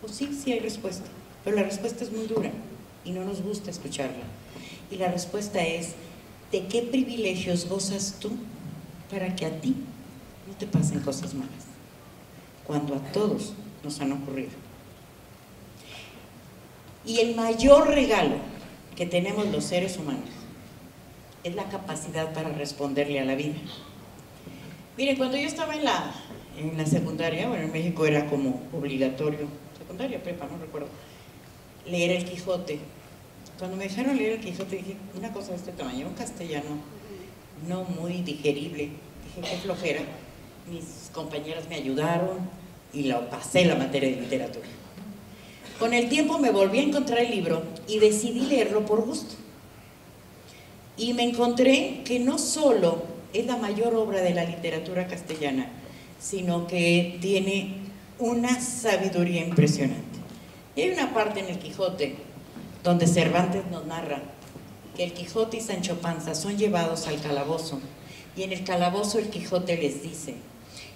O sí hay respuesta, pero la respuesta es muy dura y no nos gusta escucharla. Y la respuesta es, ¿de qué privilegios gozas tú para que a ti no te pasen cosas malas? Cuando a todos nos han ocurrido. Y el mayor regalo que tenemos los seres humanos es la capacidad para responderle a la vida. Miren, cuando yo estaba en la secundaria, bueno, en México era como obligatorio, secundaria, prepa, no recuerdo, leer el Quijote. Cuando me dejaron leer el Quijote dije, una cosa de este tamaño, un castellano no muy digerible, dije, qué flojera. Mis compañeras me ayudaron y pasé la materia de literatura. Con el tiempo me volví a encontrar el libro y decidí leerlo por gusto. Y me encontré que no solo es la mayor obra de la literatura castellana, sino que tiene una sabiduría impresionante. Y hay una parte en el Quijote donde Cervantes nos narra que el Quijote y Sancho Panza son llevados al calabozo, y en el calabozo el Quijote les dice: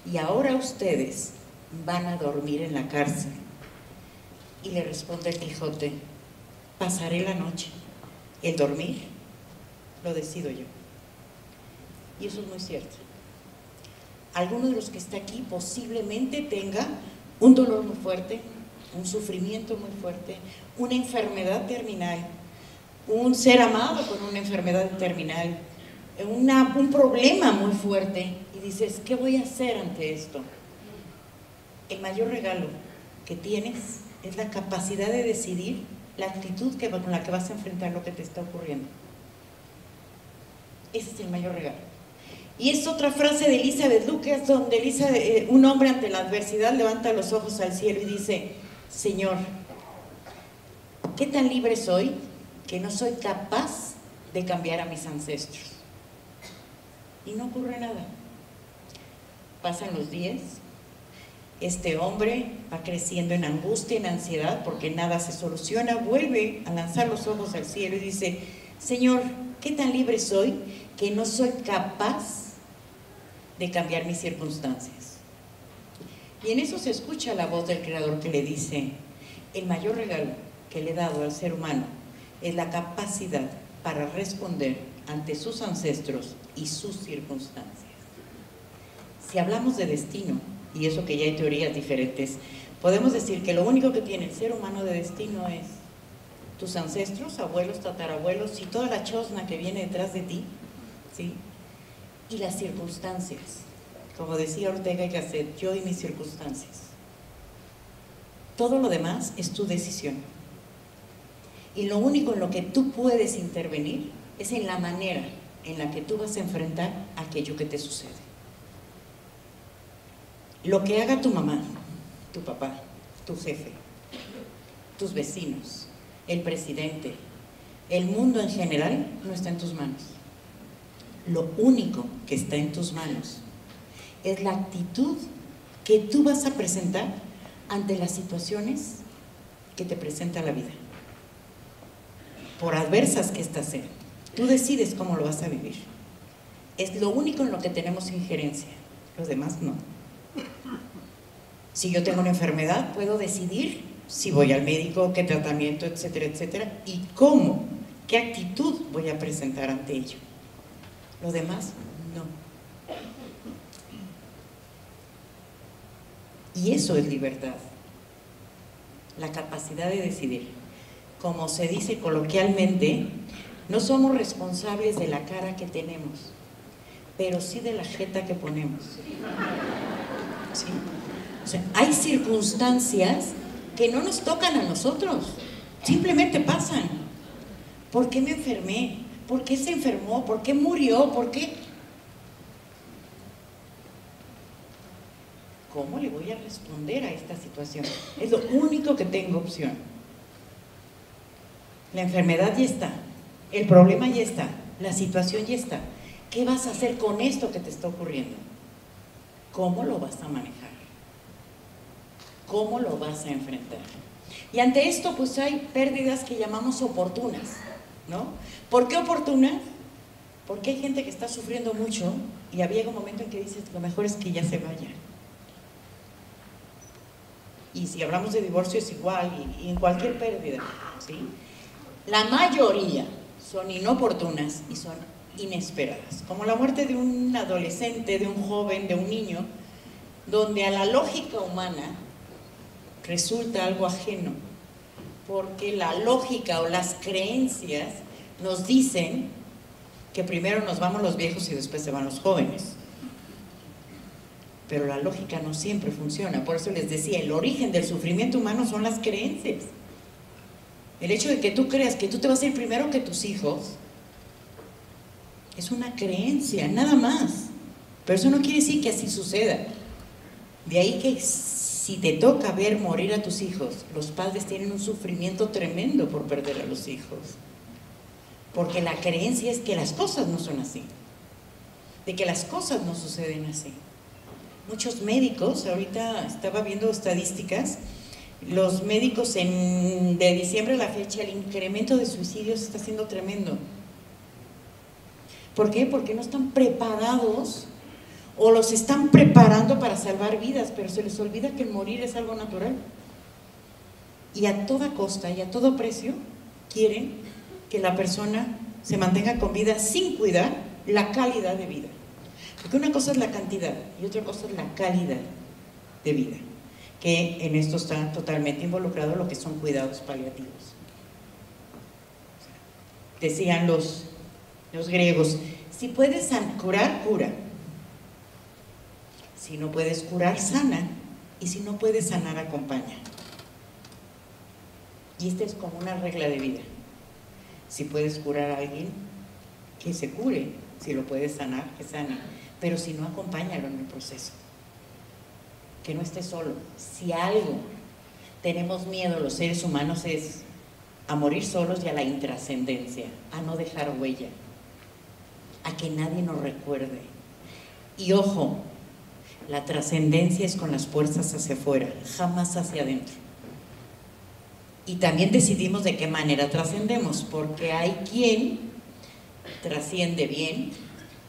y ahora ustedes van a dormir en la cárcel. Y le responde el Quijote: pasaré la noche, el dormir lo decido yo. Y eso es muy cierto. Alguno de los que está aquí posiblemente tenga un dolor muy fuerte, un sufrimiento muy fuerte, una enfermedad terminal, un ser amado con una enfermedad terminal, un problema muy fuerte, y dices: ¿qué voy a hacer ante esto? El mayor regalo que tienes es la capacidad de decidir la actitud con la que vas a enfrentar lo que te está ocurriendo. Ese es el mayor regalo. Y es otra frase de Elizabeth Lucas, donde un hombre ante la adversidad levanta los ojos al cielo y dice: Señor, ¿qué tan libre soy que no soy capaz de cambiar a mis ancestros? Y no ocurre nada. Pasan los días, este hombre va creciendo en angustia, en ansiedad, porque nada se soluciona, vuelve a lanzar los ojos al cielo y dice: Señor, ¿qué tan libre soy que no soy capaz de cambiar mis circunstancias? Y en eso se escucha la voz del Creador que le dice: el mayor regalo que le he dado al ser humano es la capacidad para responder ante sus ancestros y sus circunstancias. Si hablamos de destino, y eso que ya hay teorías diferentes, podemos decir que lo único que tiene el ser humano de destino es tus ancestros, abuelos, tatarabuelos y toda la chosna que viene detrás de ti, ¿sí? Y las circunstancias, como decía Ortega y Gasset, yo y mis circunstancias. Todo lo demás es tu decisión. Y lo único en lo que tú puedes intervenir es en la manera en la que tú vas a enfrentar aquello que te sucede. Lo que haga tu mamá, tu papá, tu jefe, tus vecinos, el presidente, el mundo en general, no está en tus manos. Lo único que está en tus manos es la actitud que tú vas a presentar ante las situaciones que te presenta la vida. Por adversas que éstas sean, tú decides cómo lo vas a vivir. Es lo único en lo que tenemos injerencia, los demás no. Si yo tengo una enfermedad, puedo decidir si voy al médico, qué tratamiento, etcétera, etcétera, y cómo, qué actitud voy a presentar ante ello. Lo demás, no. Y eso es libertad. La capacidad de decidir. Como se dice coloquialmente, no somos responsables de la cara que tenemos, pero sí de la jeta que ponemos. ¿Sí? O sea, hay circunstancias que no nos tocan a nosotros, simplemente pasan. ¿Por qué me enfermé? ¿Por qué se enfermó? ¿Por qué murió? ¿Por qué? ¿Cómo le voy a responder a esta situación? Es lo único que tengo opción. La enfermedad ya está, el problema ya está, la situación ya está. ¿Qué vas a hacer con esto que te está ocurriendo? ¿Cómo lo vas a manejar? ¿Cómo lo vas a enfrentar? Y ante esto, pues hay pérdidas que llamamos oportunas, ¿no? ¿Por qué oportunas? Porque hay gente que está sufriendo mucho y había un momento en que dices, lo mejor es que ya se vaya. Y si hablamos de divorcio es igual, y en cualquier pérdida, ¿sí? La mayoría son inoportunas y son inesperadas, como la muerte de un adolescente, de un joven, de un niño, donde a la lógica humana resulta algo ajeno, porque la lógica o las creencias nos dicen que primero nos vamos los viejos y después se van los jóvenes. Pero la lógica no siempre funciona. Por eso les decía, el origen del sufrimiento humano son las creencias. El hecho de que tú creas que tú te vas a ir primero que tus hijos es una creencia, nada más. Pero eso no quiere decir que así suceda. De ahí que si te toca ver morir a tus hijos, los padres tienen un sufrimiento tremendo por perder a los hijos. porque la creencia es que las cosas no son así, de que las cosas no suceden así. Muchos médicos, ahorita estaba viendo estadísticas, los médicos de diciembre a la fecha, el incremento de suicidios está siendo tremendo. ¿Por qué? Porque no están preparados o los están preparando para salvar vidas, pero se les olvida que el morir es algo natural. Y a toda costa y a todo precio quieren que la persona se mantenga con vida sin cuidar la calidad de vida. Porque una cosa es la cantidad y otra cosa es la calidad de vida, que en esto está totalmente involucrado lo que son cuidados paliativos. Decían los griegos, si puedes curar, cura. Si no puedes curar, sana. Y si no puedes sanar, acompaña. Y esta es como una regla de vida. Si puedes curar a alguien, que se cure. Si lo puedes sanar, que sane. Pero si no, acompáñalo en el proceso. Que no esté solo. Si algo tenemos miedo los seres humanos es a morir solos y a la intrascendencia, a no dejar huella, a que nadie nos recuerde. Y ojo, la trascendencia es con las fuerzas hacia afuera, jamás hacia adentro. Y también decidimos de qué manera trascendemos, porque hay quien trasciende bien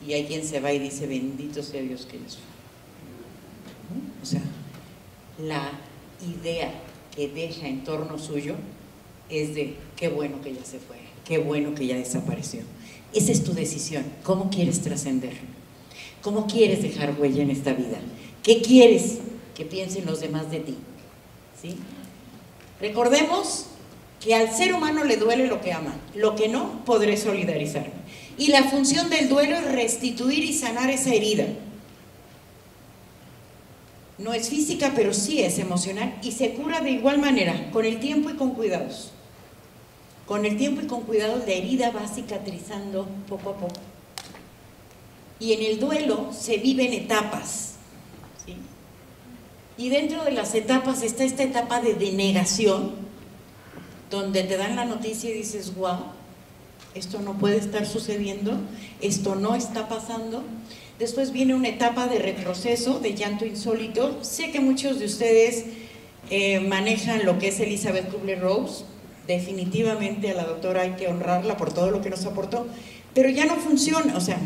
y hay quien se va y dice, bendito sea Dios que Dios fue. O sea, la idea que deja en torno suyo es de qué bueno que ya se fue, qué bueno que ya desapareció. Esa es tu decisión. ¿Cómo quieres trascender? ¿Cómo quieres dejar huella en esta vida? ¿Qué quieres que piensen los demás de ti? ¿Sí? Recordemos que al ser humano le duele lo que ama, lo que no, podré solidarizarme. Y la función del duelo es restituir y sanar esa herida. No es física, pero sí es emocional y se cura de igual manera, con el tiempo y con cuidados. Con el tiempo y con cuidados la herida va cicatrizando poco a poco. Y en el duelo se viven etapas, ¿sí? Y dentro de las etapas está esta etapa de denegación, donde te dan la noticia y dices, wow, esto no puede estar sucediendo, esto no está pasando. Después viene una etapa de retroceso, de llanto insólito. Sé que muchos de ustedes manejan lo que es Elizabeth Kubler-Ross. Definitivamente a la doctora hay que honrarla por todo lo que nos aportó, pero ya no funciona, o sea,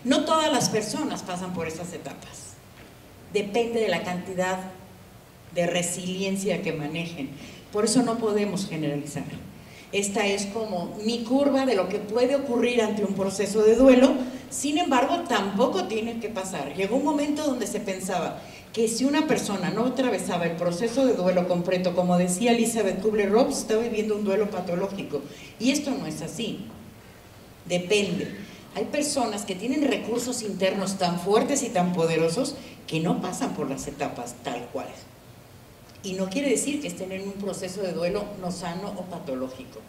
no todas las personas pasan por esas etapas. Depende de la cantidad de resiliencia que manejen. Por eso no podemos generalizar. Esta es como mi curva de lo que puede ocurrir ante un proceso de duelo. Sin embargo, tampoco tiene que pasar. Llegó un momento donde se pensaba que si una persona no atravesaba el proceso de duelo completo, como decía Elizabeth Kubler-Ross, estaba viviendo un duelo patológico. Y esto no es así. Depende. Hay personas que tienen recursos internos tan fuertes y tan poderosos que no pasan por las etapas tal cual. Y no quiere decir que estén en un proceso de duelo no sano o patológico.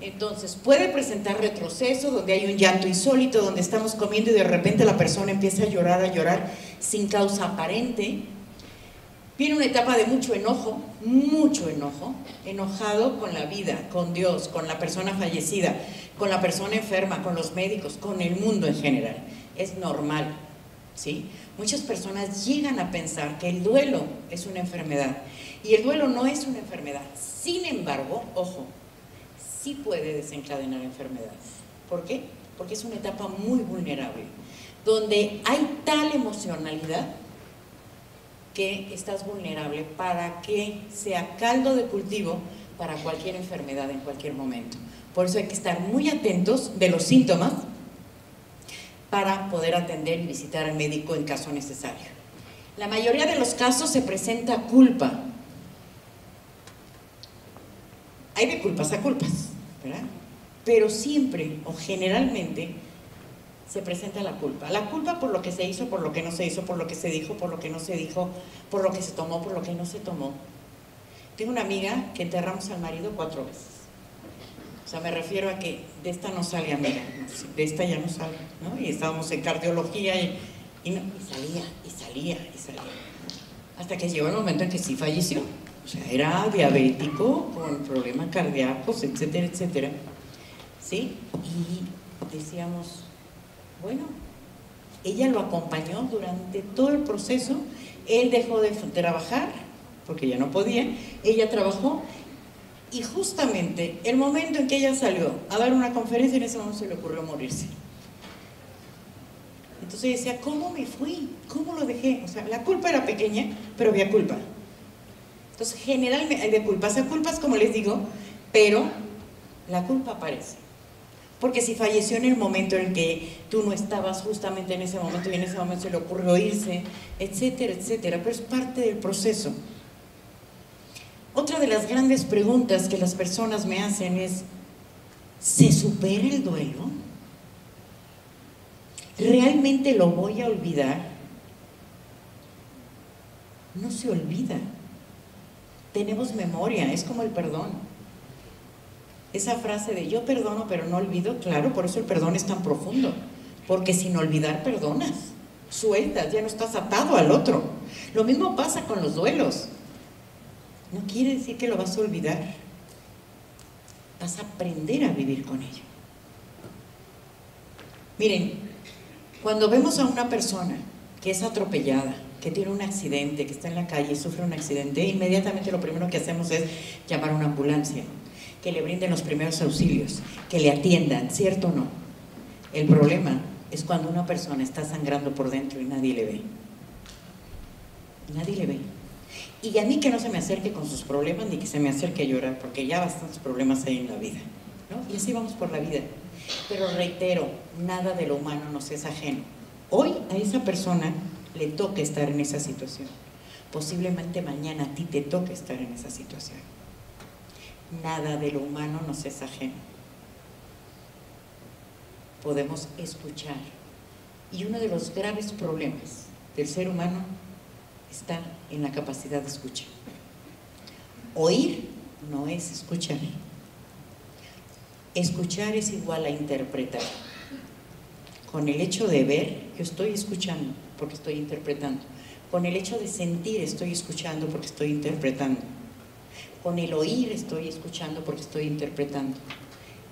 Entonces, puede presentar retroceso, donde hay un llanto insólito, donde estamos comiendo y de repente la persona empieza a llorar sin causa aparente. Viene una etapa de mucho enojo, enojado con la vida, con Dios, con la persona fallecida, con la persona enferma, con los médicos, con el mundo en general. Es normal, ¿sí? Muchas personas llegan a pensar que el duelo es una enfermedad, y el duelo no es una enfermedad. Sin embargo, ojo, sí puede desencadenar enfermedades. ¿Por qué? Porque es una etapa muy vulnerable, donde hay tal emocionalidad que estás vulnerable para que sea caldo de cultivo para cualquier enfermedad en cualquier momento. Por eso hay que estar muy atentos de los síntomas para poder atender y visitar al médico en caso necesario. La mayoría de los casos se presenta culpa. Hay de culpas a culpas, ¿verdad? Pero siempre o generalmente se presenta la culpa. La culpa por lo que se hizo, por lo que no se hizo, por lo que se dijo, por lo que no se dijo, por lo que se tomó, por lo que no se tomó. Tengo una amiga que enterramos al marido 4 veces. O sea, me refiero a que de esta no sale amiga, de esta ya no sale, ¿no? Y estábamos en cardiología y salía. Hasta que llegó el momento en que sí falleció. O sea, era diabético, con problemas cardíacos, etcétera, etcétera. ¿sí? Y decíamos, bueno, ella lo acompañó durante todo el proceso, él dejó de trabajar, porque ya no podía, ella trabajó, y justamente el momento en que ella salió a dar una conferencia, en ese momento se le ocurrió morirse. Entonces decía, ¿cómo me fui? ¿Cómo lo dejé? O sea, la culpa era pequeña, pero había culpa. Entonces, generalmente hay de culpas a culpas, como les digo, pero la culpa aparece. Porque si falleció en el momento en que tú no estabas justamente en ese momento y en ese momento se le ocurrió irse, etcétera, etcétera, pero es parte del proceso. Otra de las grandes preguntas que las personas me hacen es, ¿se supera el duelo? ¿Realmente lo voy a olvidar? No se olvida. Tenemos memoria, es como el perdón. Esa frase de yo perdono pero no olvido, claro, por eso el perdón es tan profundo, porque sin olvidar perdonas, sueltas, ya no estás atado al otro. Lo mismo pasa con los duelos. No quiere decir que lo vas a olvidar, vas a aprender a vivir con ello. Miren, cuando vemos a una persona que es atropellada, que tiene un accidente, que está en la calle y sufre un accidente, inmediatamente lo primero que hacemos es llamar a una ambulancia, que le brinden los primeros auxilios, que le atiendan, ¿cierto o no? El problema es cuando una persona está sangrando por dentro y nadie le ve. Nadie le ve. Y a mí que no se me acerque con sus problemas ni que se me acerque a llorar, porque ya bastantes problemas hay en la vida, ¿no? Y así vamos por la vida. Pero reitero, nada de lo humano nos es ajeno. Hoy a esa persona le toca estar en esa situación. Posiblemente mañana a ti te toque estar en esa situación. Nada de lo humano nos es ajeno. Podemos escuchar. Y uno de los graves problemas del ser humano está en la capacidad de escuchar. Oír no es escuchar. Escuchar es igual a interpretar. Con el hecho de ver, yo estoy escuchando porque estoy interpretando. Con el hecho de sentir, estoy escuchando porque estoy interpretando. Con el oír, estoy escuchando porque estoy interpretando.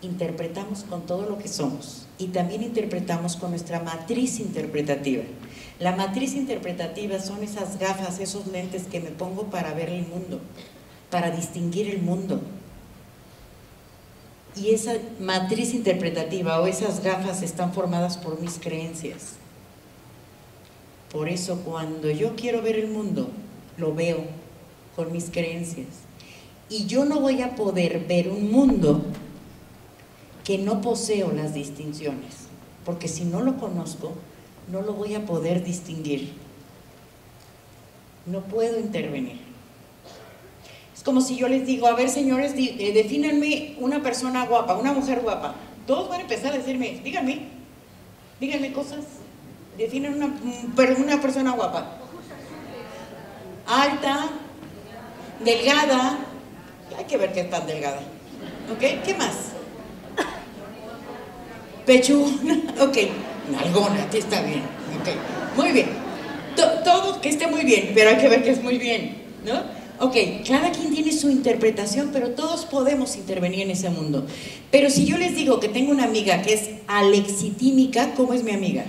Interpretamos con todo lo que somos y también interpretamos con nuestra matriz interpretativa. La matriz interpretativa son esas gafas, esos lentes que me pongo para ver el mundo, para distinguir el mundo. Y esa matriz interpretativa o esas gafas están formadas por mis creencias. Por eso cuando yo quiero ver el mundo, lo veo con mis creencias. Y yo no voy a poder ver un mundo que no poseo las distinciones, porque si no lo conozco, no lo voy a poder distinguir. No puedo intervenir. Es como si yo les digo, a ver señores, defínanme una persona guapa, una mujer guapa. Todos van a empezar a decirme, díganme cosas. Definen una persona guapa. Alta, delgada. Hay que ver qué tan delgada. ¿Ok? ¿Qué más? Pechugona. Ok. Nalgona, que está bien. Ok. Muy bien. Todo que esté muy bien, pero hay que ver que es muy bien, ¿no? Ok, cada quien tiene su interpretación, pero todos podemos intervenir en ese mundo. Pero si yo les digo que tengo una amiga que es alexitímica, ¿cómo es mi amiga?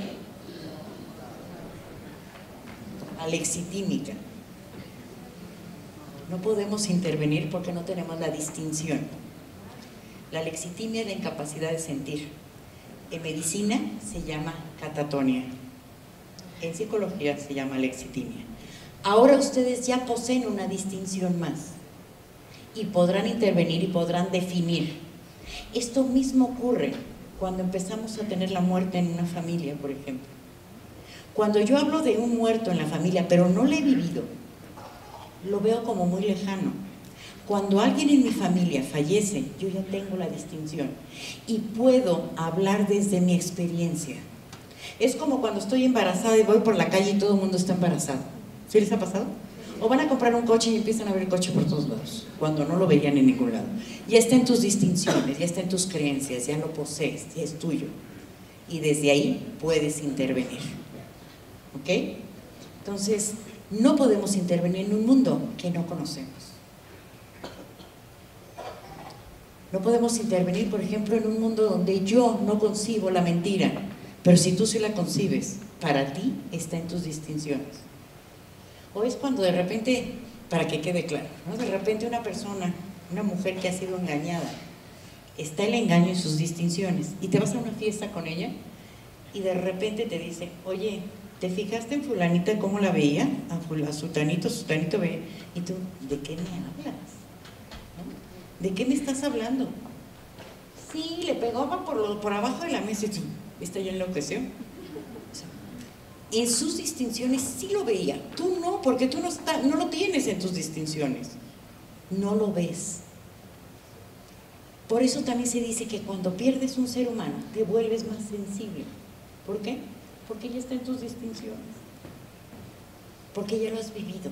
Alexitímica. No podemos intervenir porque no tenemos la distinción. La alexitimia es la incapacidad de sentir. En medicina se llama catatonia. En psicología se llama alexitimia. Ahora ustedes ya poseen una distinción más y podrán intervenir y podrán definir. Esto mismo ocurre cuando empezamos a tener la muerte en una familia, por ejemplo. Cuando yo hablo de un muerto en la familia, pero no lo he vivido, lo veo como muy lejano. Cuando alguien en mi familia fallece, yo ya tengo la distinción y puedo hablar desde mi experiencia. Es como cuando estoy embarazada y voy por la calle y todo el mundo está embarazado. ¿Sí les ha pasado? O van a comprar un coche y empiezan a ver el coche por todos lados, cuando no lo veían en ningún lado. Ya está en tus distinciones, ya está en tus creencias, ya lo posees, ya es tuyo. Y desde ahí puedes intervenir. ¿Ok? Entonces, no podemos intervenir en un mundo que no conocemos. No podemos intervenir, por ejemplo, en un mundo donde yo no concibo la mentira, pero si tú sí la concibes, para ti está en tus distinciones. O es cuando de repente, para que quede claro, ¿no? De repente una persona, una mujer que ha sido engañada, está el engaño en sus distinciones, y te vas a una fiesta con ella y de repente te dice, oye, ¿te fijaste en fulanita cómo la veía? A sutanito veía, y tú, ¿de qué me hablas? ¿De qué me estás hablando? Sí, le pegaba por abajo de la mesa y tú, ¿esta ya enloqueció? O sea, en sus distinciones sí lo veía, tú no, porque tú no lo tienes en tus distinciones, no lo ves. Por eso también se dice que cuando pierdes un ser humano te vuelves más sensible. ¿Por qué? Porque ya está en tus distinciones, porque ya lo has vivido,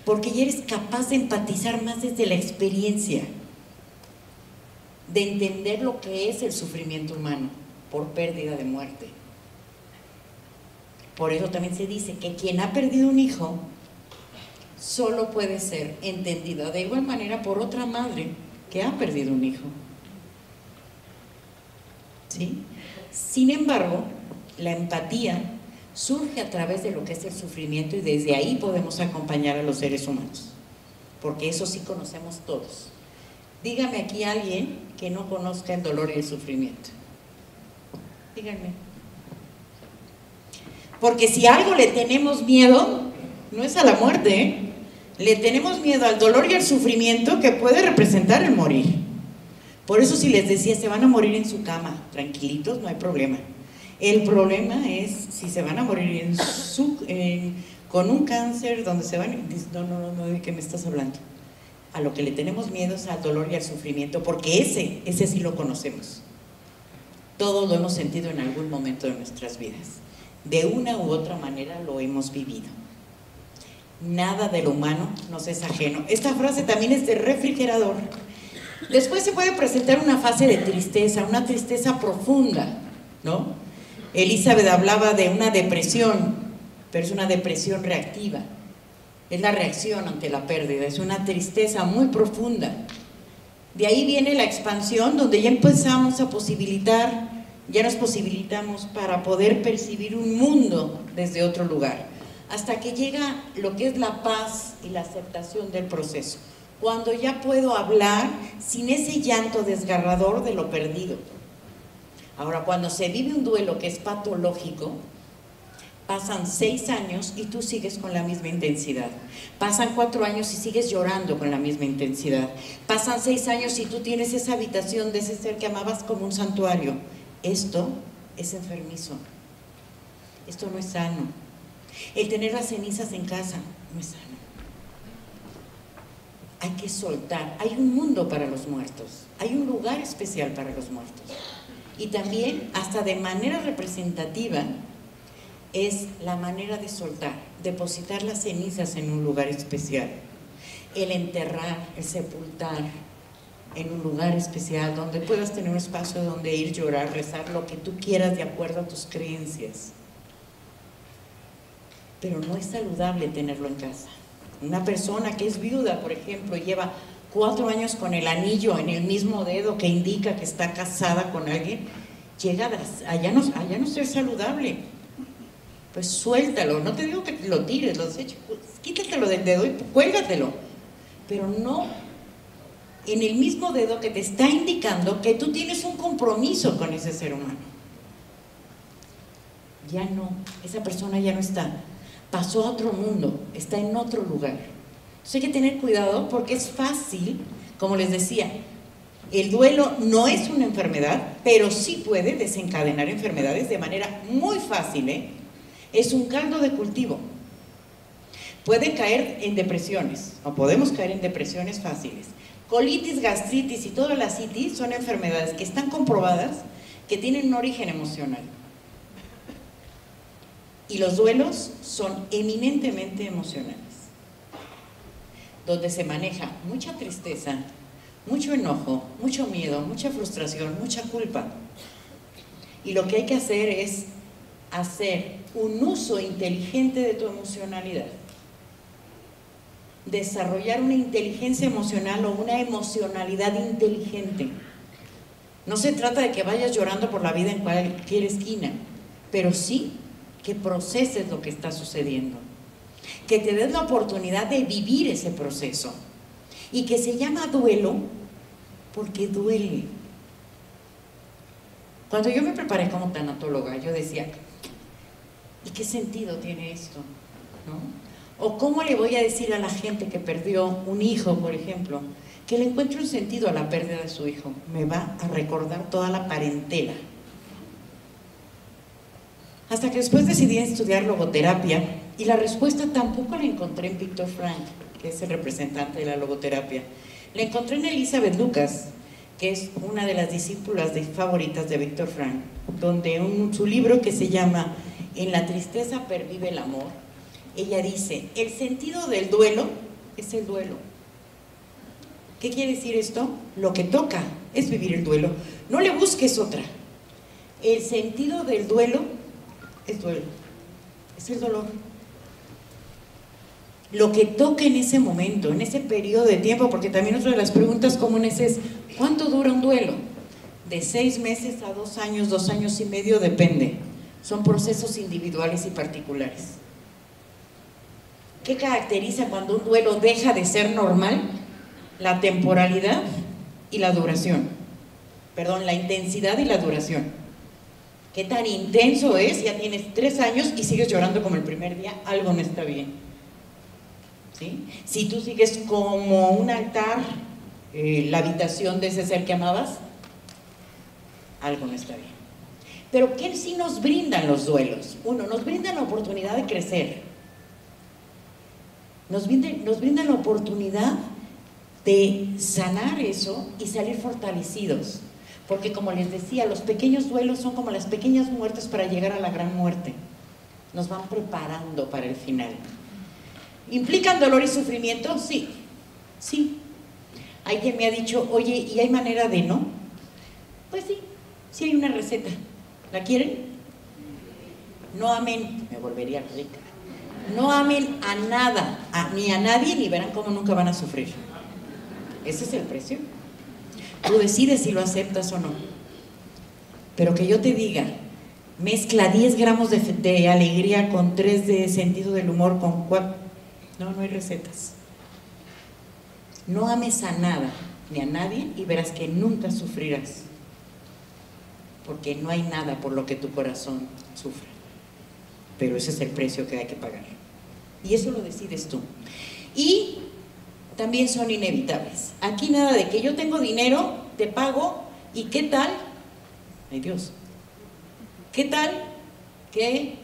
porque ya eres capaz de empatizar más desde la experiencia, de entender lo que es el sufrimiento humano por pérdida de muerte. Por eso también se dice que quien ha perdido un hijo solo puede ser entendido de igual manera por otra madre que ha perdido un hijo. ¿Sí? Sin embargo, la empatía surge a través de lo que es el sufrimiento y desde ahí podemos acompañar a los seres humanos, porque eso sí conocemos todos. Dígame aquí alguien que no conozca el dolor y el sufrimiento. Díganme. Porque si a algo le tenemos miedo, no es a la muerte, ¿eh? Le tenemos miedo al dolor y al sufrimiento que puede representar el morir. Por eso si les decía, se van a morir en su cama, tranquilitos, no hay problema. El problema es si se van a morir con un cáncer donde se van, no, ¿de qué me estás hablando? A lo que le tenemos miedo es al dolor y al sufrimiento, porque ese sí lo conocemos. Todos lo hemos sentido en algún momento de nuestras vidas. De una u otra manera lo hemos vivido. Nada de lo humano nos es ajeno. Esta frase también es de refrigerador. Después se puede presentar una fase de tristeza, una tristeza profunda, ¿no? Elizabeth hablaba de una depresión, pero es una depresión reactiva. Es la reacción ante la pérdida, es una tristeza muy profunda. De ahí viene la expansión, donde ya empezamos a posibilitar, ya nos posibilitamos para poder percibir un mundo desde otro lugar, hasta que llega lo que es la paz y la aceptación del proceso, cuando ya puedo hablar sin ese llanto desgarrador de lo perdido. Ahora, cuando se vive un duelo que es patológico, pasan 6 años y tú sigues con la misma intensidad. Pasan 4 años y sigues llorando con la misma intensidad. Pasan 6 años y tú tienes esa habitación de ese ser que amabas como un santuario. Esto es enfermizo. Esto no es sano. El tener las cenizas en casa no es sano. Hay que soltar. Hay un mundo para los muertos. Hay un lugar especial para los muertos. Y también, hasta de manera representativa, es la manera de soltar, depositar las cenizas en un lugar especial, el enterrar, el sepultar en un lugar especial donde puedas tener un espacio donde ir, llorar, rezar, lo que tú quieras de acuerdo a tus creencias. Pero no es saludable tenerlo en casa. Una persona que es viuda, por ejemplo, lleva 4 años con el anillo en el mismo dedo que indica que está casada con alguien, llega a ya no ser saludable. Pues suéltalo, no te digo que lo tires, lo deseches, pues, quítatelo del dedo y cuélgatelo, pero no en el mismo dedo que te está indicando que tú tienes un compromiso con ese ser humano. Ya no, esa persona ya no está, pasó a otro mundo, está en otro lugar. Entonces hay que tener cuidado porque es fácil, como les decía, el duelo no es una enfermedad, pero sí puede desencadenar enfermedades de manera muy fácil, ¿eh? Es un caldo de cultivo. Puede caer en depresiones, o podemos caer en depresiones fáciles. Colitis, gastritis y toda la citis son enfermedades que están comprobadas que tienen un origen emocional. Y los duelos son eminentemente emocionales, donde se maneja mucha tristeza, mucho enojo, mucho miedo, mucha frustración, mucha culpa. Y lo que hay que hacer es hacer un uso inteligente de tu emocionalidad. Desarrollar una inteligencia emocional o una emocionalidad inteligente. No se trata de que vayas llorando por la vida en cualquier esquina, pero sí que proceses lo que está sucediendo, que te des la oportunidad de vivir ese proceso, y que se llama duelo porque duele. Cuando yo me preparé como tanatóloga, yo decía, ¿y qué sentido tiene esto? ¿No? ¿O cómo le voy a decir a la gente que perdió un hijo, por ejemplo, que le encuentre un sentido a la pérdida de su hijo? Me va a recordar toda la parentela. Hasta que después decidí estudiar logoterapia, y la respuesta tampoco la encontré en Viktor Frankl, que es el representante de la logoterapia. La encontré en Elizabeth Lucas, que es una de las discípulas favoritas de Viktor Frankl, donde en su libro que se llama En la tristeza pervive el amor, ella dice, el sentido del duelo es el duelo. ¿Qué quiere decir esto? Lo que toca es vivir el duelo. No le busques otra. El sentido del duelo es duelo, es el dolor. Lo que toca en ese momento, en ese periodo de tiempo, porque también otra de las preguntas comunes es, ¿cuánto dura un duelo? De 6 meses a 2 años, 2 años y medio, depende. Son procesos individuales y particulares. ¿Qué caracteriza cuando un duelo deja de ser normal? La temporalidad y la duración. Perdón, la intensidad y la duración. ¿Qué tan intenso es? Ya tienes 3 años y sigues llorando como el primer día, algo no está bien. ¿Sí? Si tú sigues como un altar, la habitación de ese ser que amabas, algo no está bien. Pero ¿qué sí nos brindan los duelos? Uno, nos brindan la oportunidad de crecer. Nos brindan la oportunidad de sanar eso y salir fortalecidos. Porque como les decía, los pequeños duelos son como las pequeñas muertes para llegar a la gran muerte. Nos van preparando para el final. ¿Implican dolor y sufrimiento? Sí, sí. Hay quien me ha dicho, oye, ¿y hay manera de no? Pues sí, sí hay una receta. ¿La quieren? No amen, me volvería rica. No amen a nada, ni a nadie, ni verán cómo nunca van a sufrir. Ese es el precio. Tú decides si lo aceptas o no. Pero que yo te diga, mezcla 10 gramos de alegría con 3 de sentido del humor, con 4... No hay recetas. No ames a nada, ni a nadie, y verás que nunca sufrirás. Porque no hay nada por lo que tu corazón sufra. Pero ese es el precio que hay que pagar. Y eso lo decides tú. Y también son inevitables. Aquí nada de que yo tengo dinero, te pago, ¿y qué tal? Ay Dios. ¿Qué tal que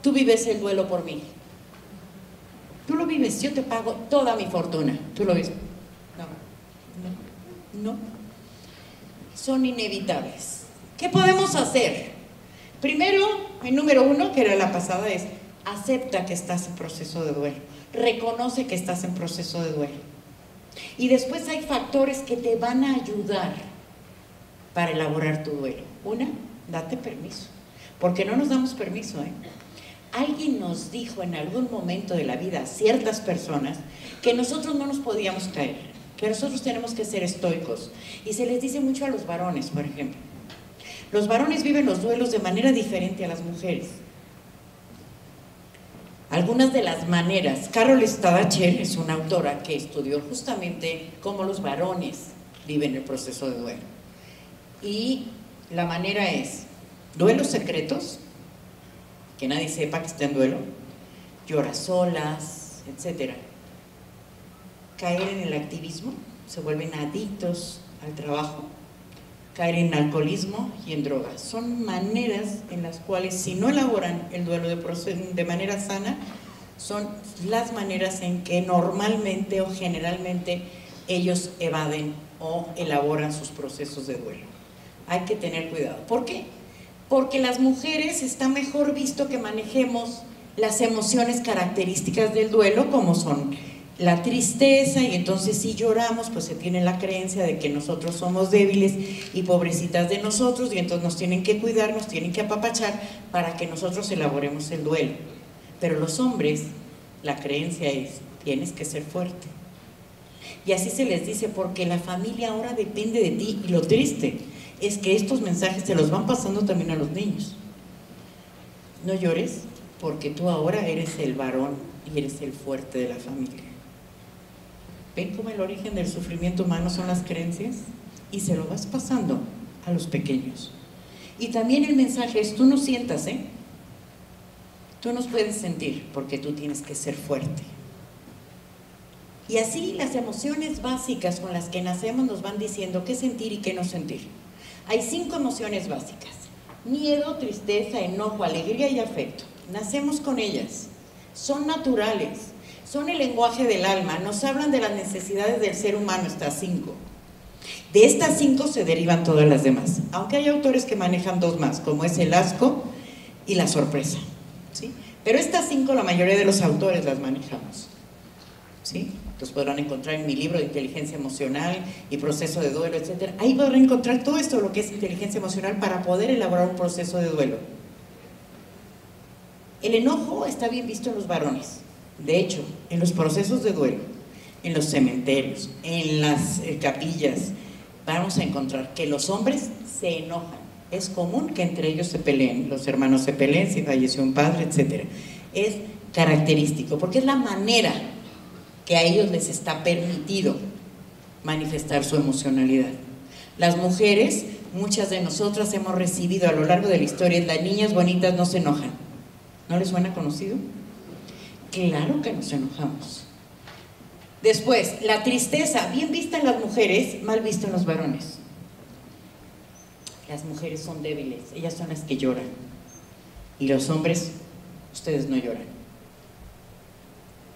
tú vives el duelo por mí? Tú lo vives, yo te pago toda mi fortuna. ¿Tú lo ves? No. Son inevitables. ¿Qué podemos hacer? Primero, el número 1, que era la pasada, es acepta que estás en proceso de duelo. Reconoce que estás en proceso de duelo. Y después hay factores que te van a ayudar para elaborar tu duelo. Una, date permiso. Porque no nos damos permiso, Alguien nos dijo en algún momento de la vida a ciertas personas que nosotros no nos podíamos caer, que nosotros tenemos que ser estoicos. Y se les dice mucho a los varones, por ejemplo. Los varones viven los duelos de manera diferente a las mujeres. Algunas de las maneras, Carol Stadacher es una autora que estudió justamente cómo los varones viven el proceso de duelo. Y la manera es duelos secretos, que nadie sepa que está en duelo, llora solas, etc. Caer en el activismo, se vuelven adictos al trabajo, caer en alcoholismo y en drogas. Son maneras en las cuales, si no elaboran el duelo de manera sana, son las maneras en que normalmente o generalmente ellos evaden o elaboran sus procesos de duelo. Hay que tener cuidado. ¿Por qué? Porque las mujeres está mejor visto que manejemos las emociones características del duelo, como son la tristeza, y entonces si lloramos, pues se tiene la creencia de que nosotros somos débiles y pobrecitas de nosotros, y entonces nos tienen que cuidar, nos tienen que apapachar para que nosotros elaboremos el duelo. Pero los hombres, la creencia es, tienes que ser fuerte. Y así se les dice, porque la familia ahora depende de ti, y lo triste es que estos mensajes se los van pasando también a los niños. No llores porque tú ahora eres el varón y eres el fuerte de la familia. ¿Ven cómo el origen del sufrimiento humano son las creencias? Y se lo vas pasando a los pequeños. Y también el mensaje es, tú no sientas, tú no puedes sentir porque tú tienes que ser fuerte. Y así las emociones básicas con las que nacemos nos van diciendo qué sentir y qué no sentir. Hay 5 emociones básicas: miedo, tristeza, enojo, alegría y afecto. Nacemos con ellas, son naturales, son el lenguaje del alma, nos hablan de las necesidades del ser humano, estas 5. De estas 5 se derivan todas las demás, aunque hay autores que manejan 2 más, como es el asco y la sorpresa, ¿sí? Pero estas 5 la mayoría de los autores las manejamos, ¿sí? Los podrán encontrar en mi libro de inteligencia emocional y proceso de duelo, etc. Ahí podrán encontrar todo esto, lo que es inteligencia emocional, para poder elaborar un proceso de duelo. El enojo está bien visto en los varones. De hecho, en los procesos de duelo, en los cementerios, en las capillas, vamos a encontrar que los hombres se enojan. Es común que entre ellos se peleen, los hermanos se peleen si falleció un padre, etc. Es característico, porque es la manera que a ellos les está permitido manifestar su emocionalidad. Las mujeres, muchas de nosotras hemos recibido a lo largo de la historia, las niñas bonitas no se enojan. ¿No les suena conocido? Claro que nos enojamos. Después, la tristeza, bien vista en las mujeres, mal vista en los varones. Las mujeres son débiles, ellas son las que lloran. Y los hombres, ustedes no lloran.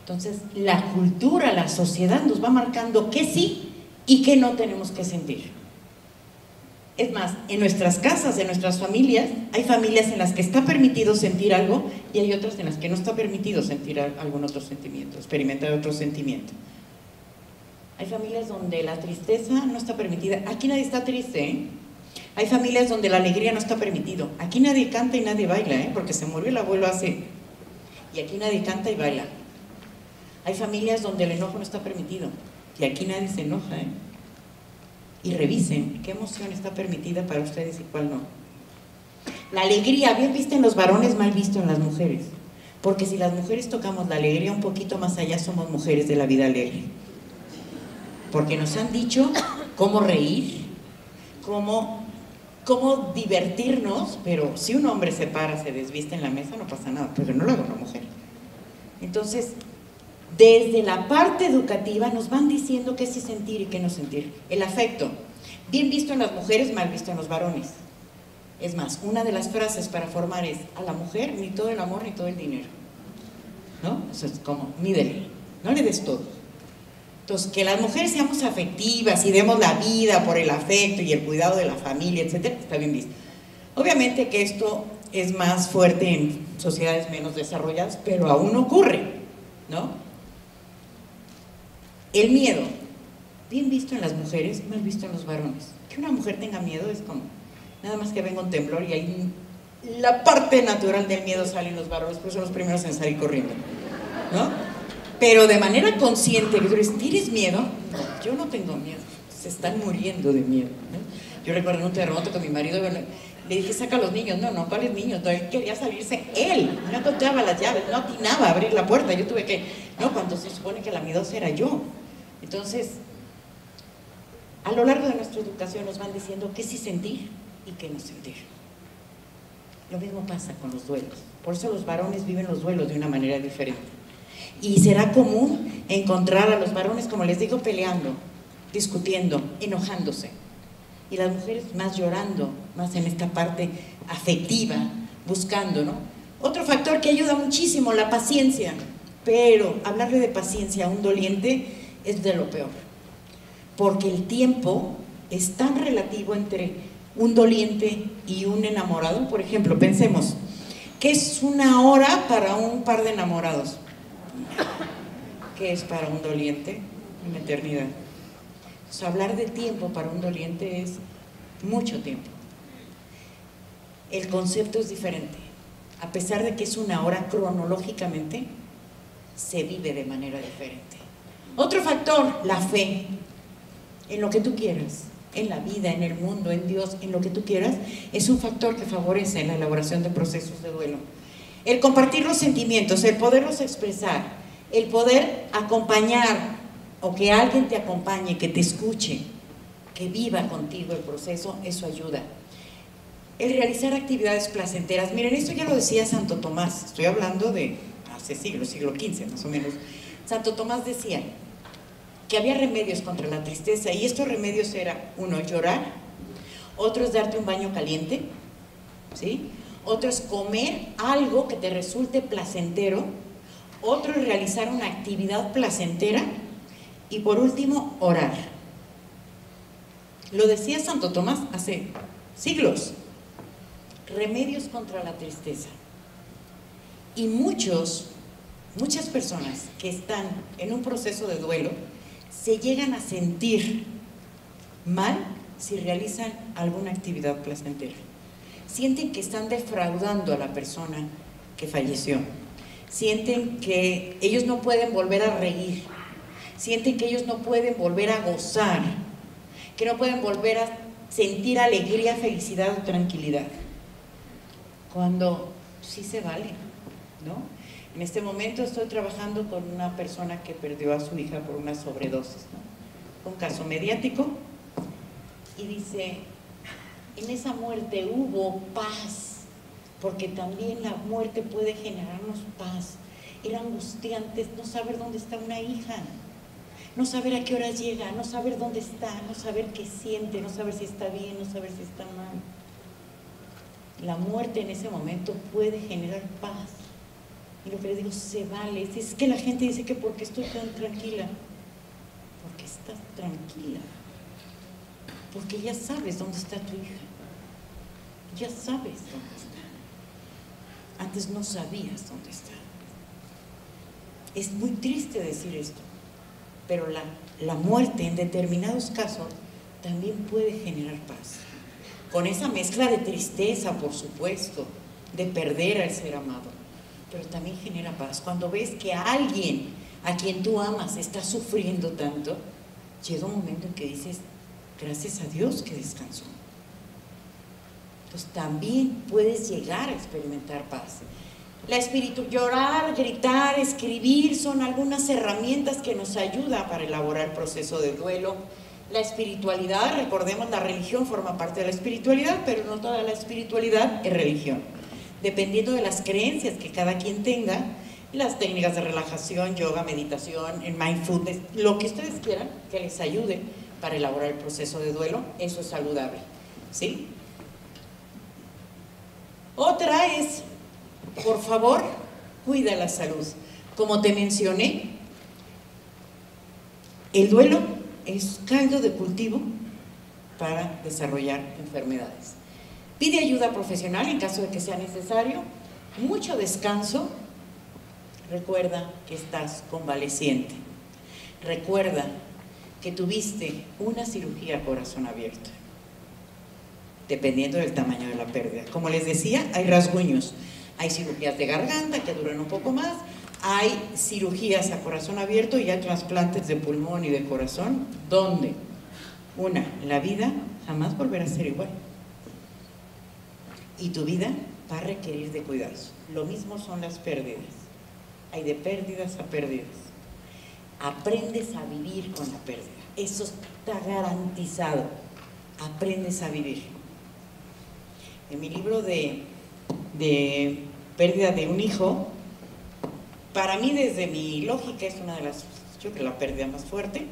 Entonces, la cultura, la sociedad nos va marcando qué sí y qué no tenemos que sentir. Es más, en nuestras casas, en nuestras familias, hay familias en las que está permitido sentir algo y hay otras en las que no está permitido sentir algún otro sentimiento, experimentar otro sentimiento. Hay familias donde la tristeza no está permitida. Aquí nadie está triste, ¿eh? Hay familias donde la alegría no está permitido. Aquí nadie canta y nadie baila, ¿eh? Porque se murió el abuelo hace... Y aquí nadie canta y baila. Hay familias donde el enojo no está permitido y aquí nadie se enoja, ¿eh? Y revisen qué emoción está permitida para ustedes y cuál no. La alegría, bien vista en los varones, mal visto en las mujeres. Porque si las mujeres tocamos la alegría un poquito más allá, somos mujeres de la vida alegre. Porque nos han dicho cómo reír, cómo divertirnos, pero si un hombre se para, se desviste en la mesa, no pasa nada, pero no lo hago una mujer. Entonces, desde la parte educativa nos van diciendo qué sí sentir y qué no sentir. El afecto, bien visto en las mujeres, mal visto en los varones. Es más, una de las frases para formar es: a la mujer ni todo el amor ni todo el dinero, ¿no? Eso es como, mídele, no le des todo. Entonces, que las mujeres seamos afectivas y demos la vida por el afecto y el cuidado de la familia, etcétera, está bien visto. Obviamente que esto es más fuerte en sociedades menos desarrolladas, pero aún ocurre, ¿no? El miedo, bien visto en las mujeres, mal visto en los varones. Que una mujer tenga miedo es como, nada más que venga un temblor y ahí la parte natural del miedo sale en los varones, pero son los primeros en salir corriendo, ¿no? Pero de manera consciente, que tú dices, ¿tienes miedo? No, yo no tengo miedo, se están muriendo de miedo, ¿no? Yo recuerdo en un terremoto con mi marido, le dije, saca a los niños. No, ¿cuáles niños? No, él quería salirse, él no encontraba las llaves, no atinaba a abrir la puerta, yo tuve que, no, cuando se supone que la miedosa era yo. Entonces, a lo largo de nuestra educación nos van diciendo qué sí sentir y qué no sentir. Lo mismo pasa con los duelos, por eso los varones viven los duelos de una manera diferente. Y será común encontrar a los varones, como les digo, peleando, discutiendo, enojándose. Y las mujeres más llorando, más en esta parte afectiva, buscando, ¿no? Otro factor que ayuda muchísimo, la paciencia. Pero hablarle de paciencia a un doliente es de lo peor. Porque el tiempo es tan relativo entre un doliente y un enamorado. Por ejemplo, pensemos, ¿qué es una hora para un par de enamorados? ¿Qué es para un doliente? Una eternidad. O sea, hablar de tiempo para un doliente es mucho tiempo. El concepto es diferente. A pesar de que es una hora cronológicamente, se vive de manera diferente. Otro factor, la fe. En lo que tú quieras, en la vida, en el mundo, en Dios, en lo que tú quieras, es un factor que favorece la elaboración de procesos de duelo. El compartir los sentimientos, el poderlos expresar, el poder acompañar o que alguien te acompañe, que te escuche, que viva contigo el proceso, eso ayuda. El realizar actividades placenteras. Miren, esto ya lo decía Santo Tomás, estoy hablando de hace siglos, siglo XV más o menos. Santo Tomás decía que había remedios contra la tristeza, y estos remedios eran: uno, llorar; otro es darte un baño caliente, ¿sí? Otro es comer algo que te resulte placentero; otro es realizar una actividad placentera; y por último, orar. Lo decía Santo Tomás hace siglos. Remedios contra la tristeza. Y muchas personas que están en un proceso de duelo se llegan a sentir mal si realizan alguna actividad placentera. Sienten que están defraudando a la persona que falleció. Sienten que ellos no pueden volver a reír. Sienten que ellos no pueden volver a gozar, que no pueden volver a sentir alegría, felicidad o tranquilidad. Cuando sí se vale, ¿no? En este momento estoy trabajando con una persona que perdió a su hija por una sobredosis, ¿no? Un caso mediático, y dice: en esa muerte hubo paz, porque también la muerte puede generarnos paz. Era angustiante no saber dónde está una hija, no saber a qué hora llega, no saber dónde está, no saber qué siente, no saber si está bien, no saber si está mal. La muerte en ese momento puede generar paz. Y lo que les digo, se vale. Es que la gente dice que ¿por qué estoy tan tranquila? Porque estás tranquila. Porque ya sabes dónde está tu hija. Ya sabes dónde está. Antes no sabías dónde está. Es muy triste decir esto, pero la muerte en determinados casos también puede generar paz. Con esa mezcla de tristeza, por supuesto, de perder al ser amado, pero también genera paz. Cuando ves que alguien a quien tú amas está sufriendo tanto, llega un momento en que dices: gracias a Dios que descansó. Entonces también puedes llegar a experimentar paz. Llorar, gritar, escribir son algunas herramientas que nos ayudan para elaborar el proceso de duelo. La espiritualidad, recordemos, la religión forma parte de la espiritualidad, pero no toda la espiritualidad es religión. Dependiendo de las creencias que cada quien tenga, las técnicas de relajación, yoga, meditación, el mindfulness, lo que ustedes quieran que les ayude para elaborar el proceso de duelo, eso es saludable, ¿sí? Otra es, por favor, cuida la salud. Como te mencioné, el duelo es caldo de cultivo para desarrollar enfermedades. Pide ayuda profesional en caso de que sea necesario. Mucho descanso. Recuerda que estás convaleciente. Recuerda que tuviste una cirugía a corazón abierto, dependiendo del tamaño de la pérdida. Como les decía, hay rasguños. Hay cirugías de garganta que duran un poco más. Hay cirugías a corazón abierto y hay trasplantes de pulmón y de corazón, donde, la vida jamás volverá a ser igual. Y tu vida va a requerir de cuidados. Lo mismo son las pérdidas. Hay de pérdidas a pérdidas. Aprendes a vivir con la pérdida. Eso está garantizado. Aprendes a vivir. En mi libro de pérdida de un hijo, para mí, desde mi lógica, es una de las, yo creo que la pérdida más fuerte,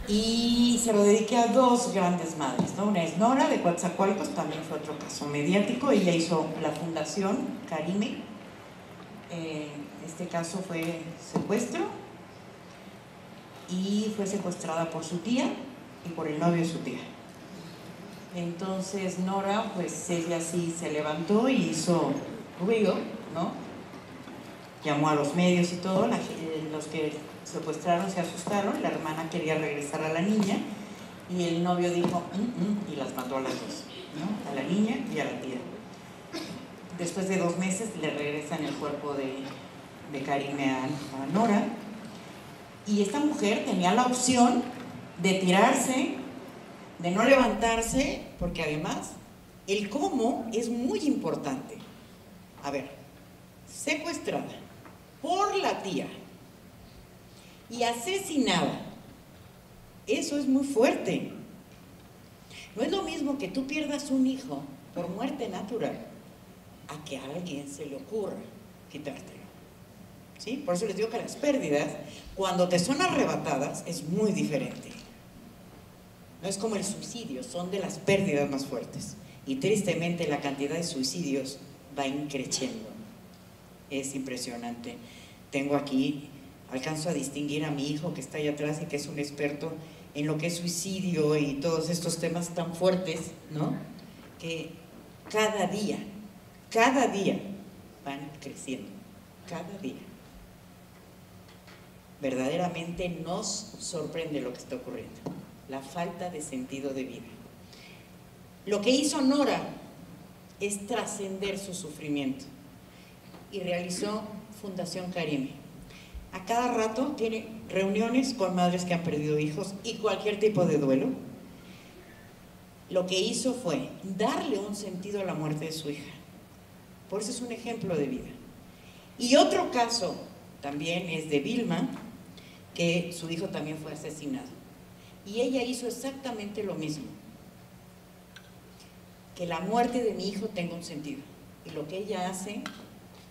y se lo dediqué a dos grandes madres, ¿no? Una es Nora de Coatzacoalcos, también fue otro caso mediático. Ella hizo la fundación Karime. Este caso fue secuestro, y fue secuestrada por su tía y por el novio de su tía. Entonces Nora, pues ella sí se levantó y hizo ruido, ¿no? Llamó a los medios y todo. Los que secuestraron se asustaron. La hermana quería regresar a la niña y el novio dijo y las mató a las dos, ¿no? A la niña y a la tía. Después de 2 meses le regresan el cuerpo de Karime a Nora, y esta mujer tenía la opción de tirarse de no levantarse, porque además el cómo es muy importante. A ver, secuestrada por la tía y asesinada, eso es muy fuerte. No es lo mismo que tú pierdas un hijo por muerte natural a que a alguien se le ocurra quitártelo. ¿Sí? Por eso les digo que las pérdidas, cuando te son arrebatadas, es muy diferente. No es como el suicidio, son de las pérdidas más fuertes. Y tristemente la cantidad de suicidios va increciendo. Es impresionante. Tengo aquí, alcanzo a distinguir a mi hijo que está ahí atrás y que es un experto en lo que es suicidio y todos estos temas tan fuertes, ¿no? Que cada día van creciendo, cada día. Verdaderamente nos sorprende lo que está ocurriendo, la falta de sentido de vida. Lo que hizo Nora es trascender su sufrimiento y realizó Fundación Karime. A cada rato tiene reuniones con madres que han perdido hijos y cualquier tipo de duelo. Lo que hizo fue darle un sentido a la muerte de su hija. Por eso es un ejemplo de vida. Y otro caso también es de Vilma, que su hijo también fue asesinado. Y ella hizo exactamente lo mismo. Que la muerte de mi hijo tenga un sentido. Y lo que ella hace